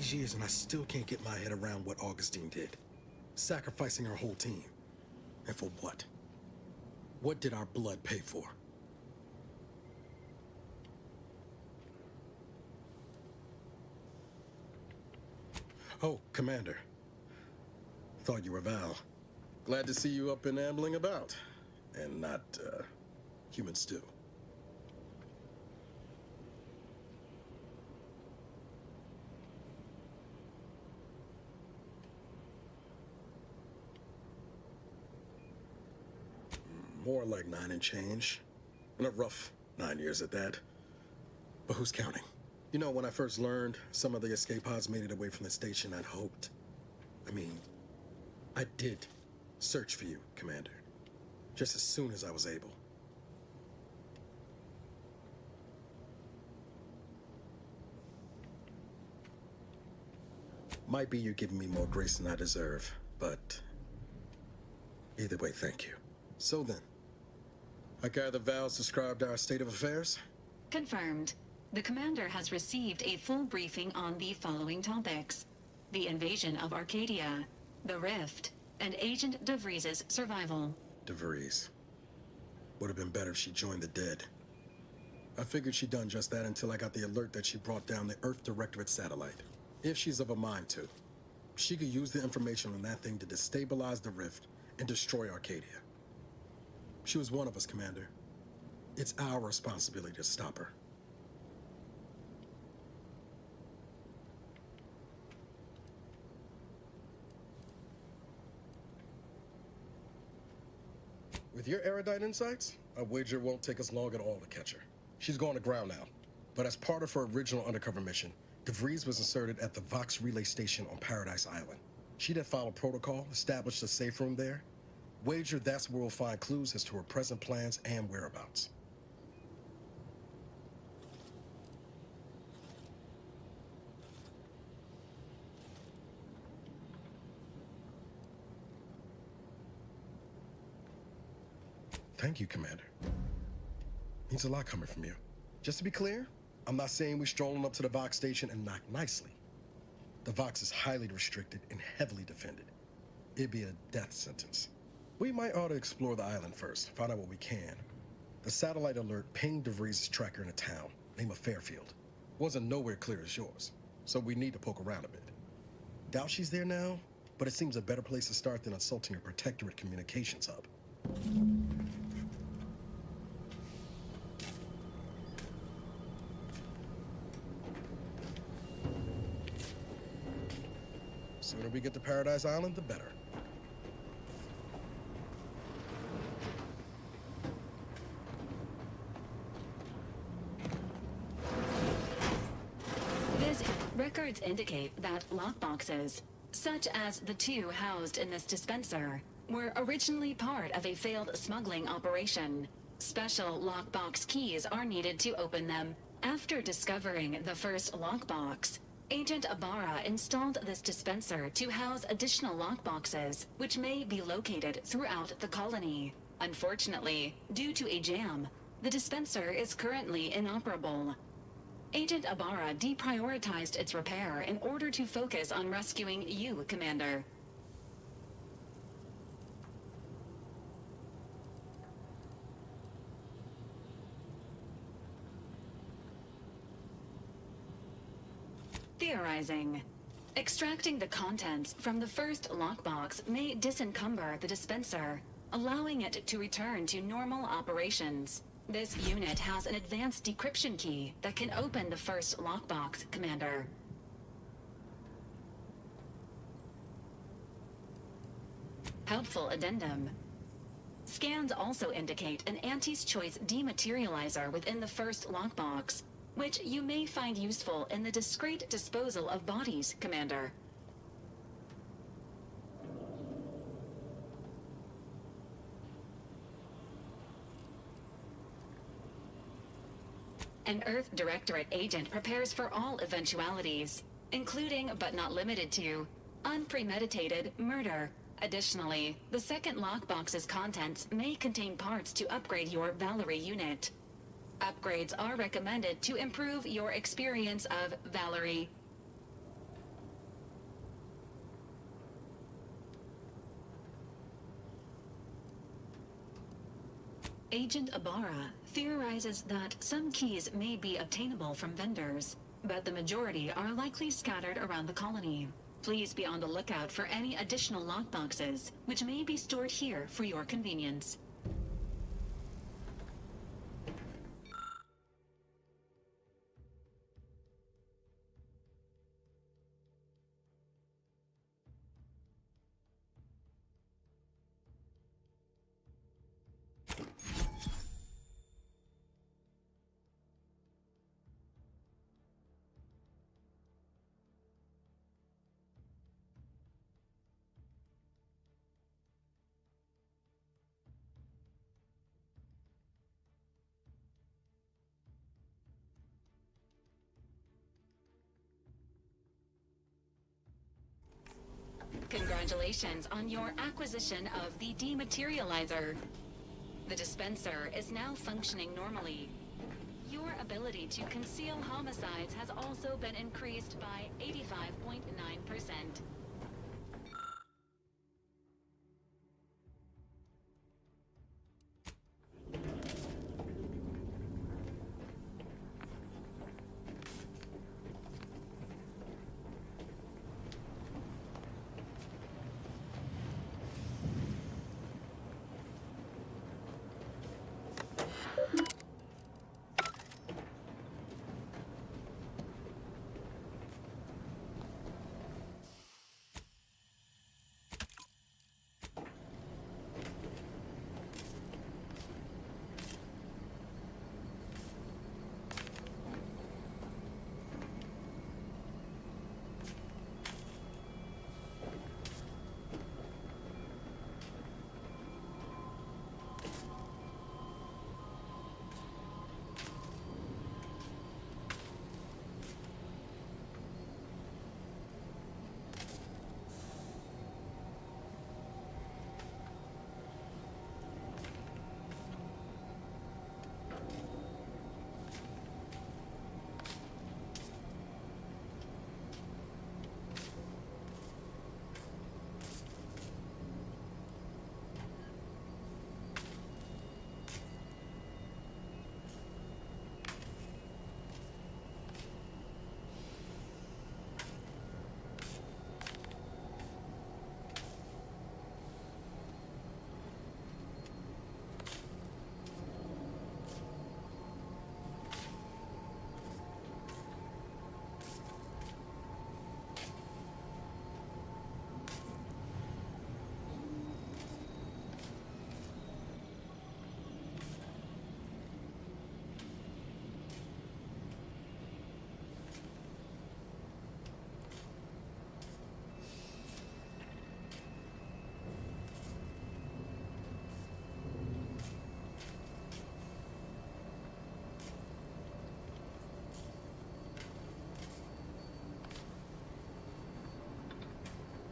these years and I still can't get my head around what Augustine did. Sacrificing our whole team. And for what? What did our blood pay for? Oh, Commander. Thought you were Val. Glad to see you up and ambling about. And not, human stew. More like 9 and change. And a rough 9 years at that. But who's counting? You know, when I first learned some of the escape pods made it away from the station, I'd hoped. I did search for you, Commander. Just as soon as I was able. Might be you're giving me more grace than I deserve, but either way, thank you. So then, I gather Val's described our state of affairs? Confirmed. The commander has received a full briefing on the following topics: the invasion of Arcadia, the Rift, and Agent DeVries' survival. DeVries. Would have been better if she joined the dead. I figured she'd done just that until I got the alert that she brought down the Earth Directorate satellite. If she's of a mind to, she could use the information on that thing to destabilize the Rift and destroy Arcadia. She was one of us, Commander. It's our responsibility to stop her. With your erudite insights, I wager it won't take us long at all to catch her. She's gone to ground now, but as part of her original undercover mission, DeVries was inserted at the Vox relay station on Paradise Island. She'd have followed protocol, established a safe room there. Wager that's where we'll find clues as to her present plans and whereabouts. Thank you, Commander. Means a lot coming from you. Just to be clear, I'm not saying we're strolling up to the Vox station and knock nicely. The Vox is highly restricted and heavily defended. It'd be a death sentence. We might ought to explore the island first, find out what we can. The satellite alert pinged DeVries' tracker in a town, name of Fairfield. Wasn't nowhere clear as yours, so we need to poke around a bit. Doubt she's there now, but it seems a better place to start than assaulting a protectorate communications hub. Sooner we get to Paradise Island, the better. Records indicate that lockboxes, such as the 2 housed in this dispenser, were originally part of a failed smuggling operation. Special lockbox keys are needed to open them. After discovering the first lockbox, Agent Ibarra installed this dispenser to house additional lockboxes, which may be located throughout the colony. Unfortunately, due to a jam, the dispenser is currently inoperable. Agent Ibarra deprioritized its repair in order to focus on rescuing you, Commander. Theorizing. Extracting the contents from the first lockbox may disencumber the dispenser, allowing it to return to normal operations. This unit has an advanced decryption key that can open the first lockbox, Commander. Helpful addendum. Scans also indicate an Auntie's Choice dematerializer within the first lockbox, which you may find useful in the discreet disposal of bodies, Commander. An Earth Directorate agent prepares for all eventualities, including but not limited to unpremeditated murder. Additionally, the second lockbox's contents may contain parts to upgrade your Valerie unit. Upgrades are recommended to improve your experience of Valerie. Agent Ibarra theorizes that some keys may be obtainable from vendors, but the majority are likely scattered around the colony. Please be on the lookout for any additional lockboxes, which may be stored here for your convenience. Congratulations on your acquisition of the dematerializer. The dispenser is now functioning normally. Your ability to conceal homicides has also been increased by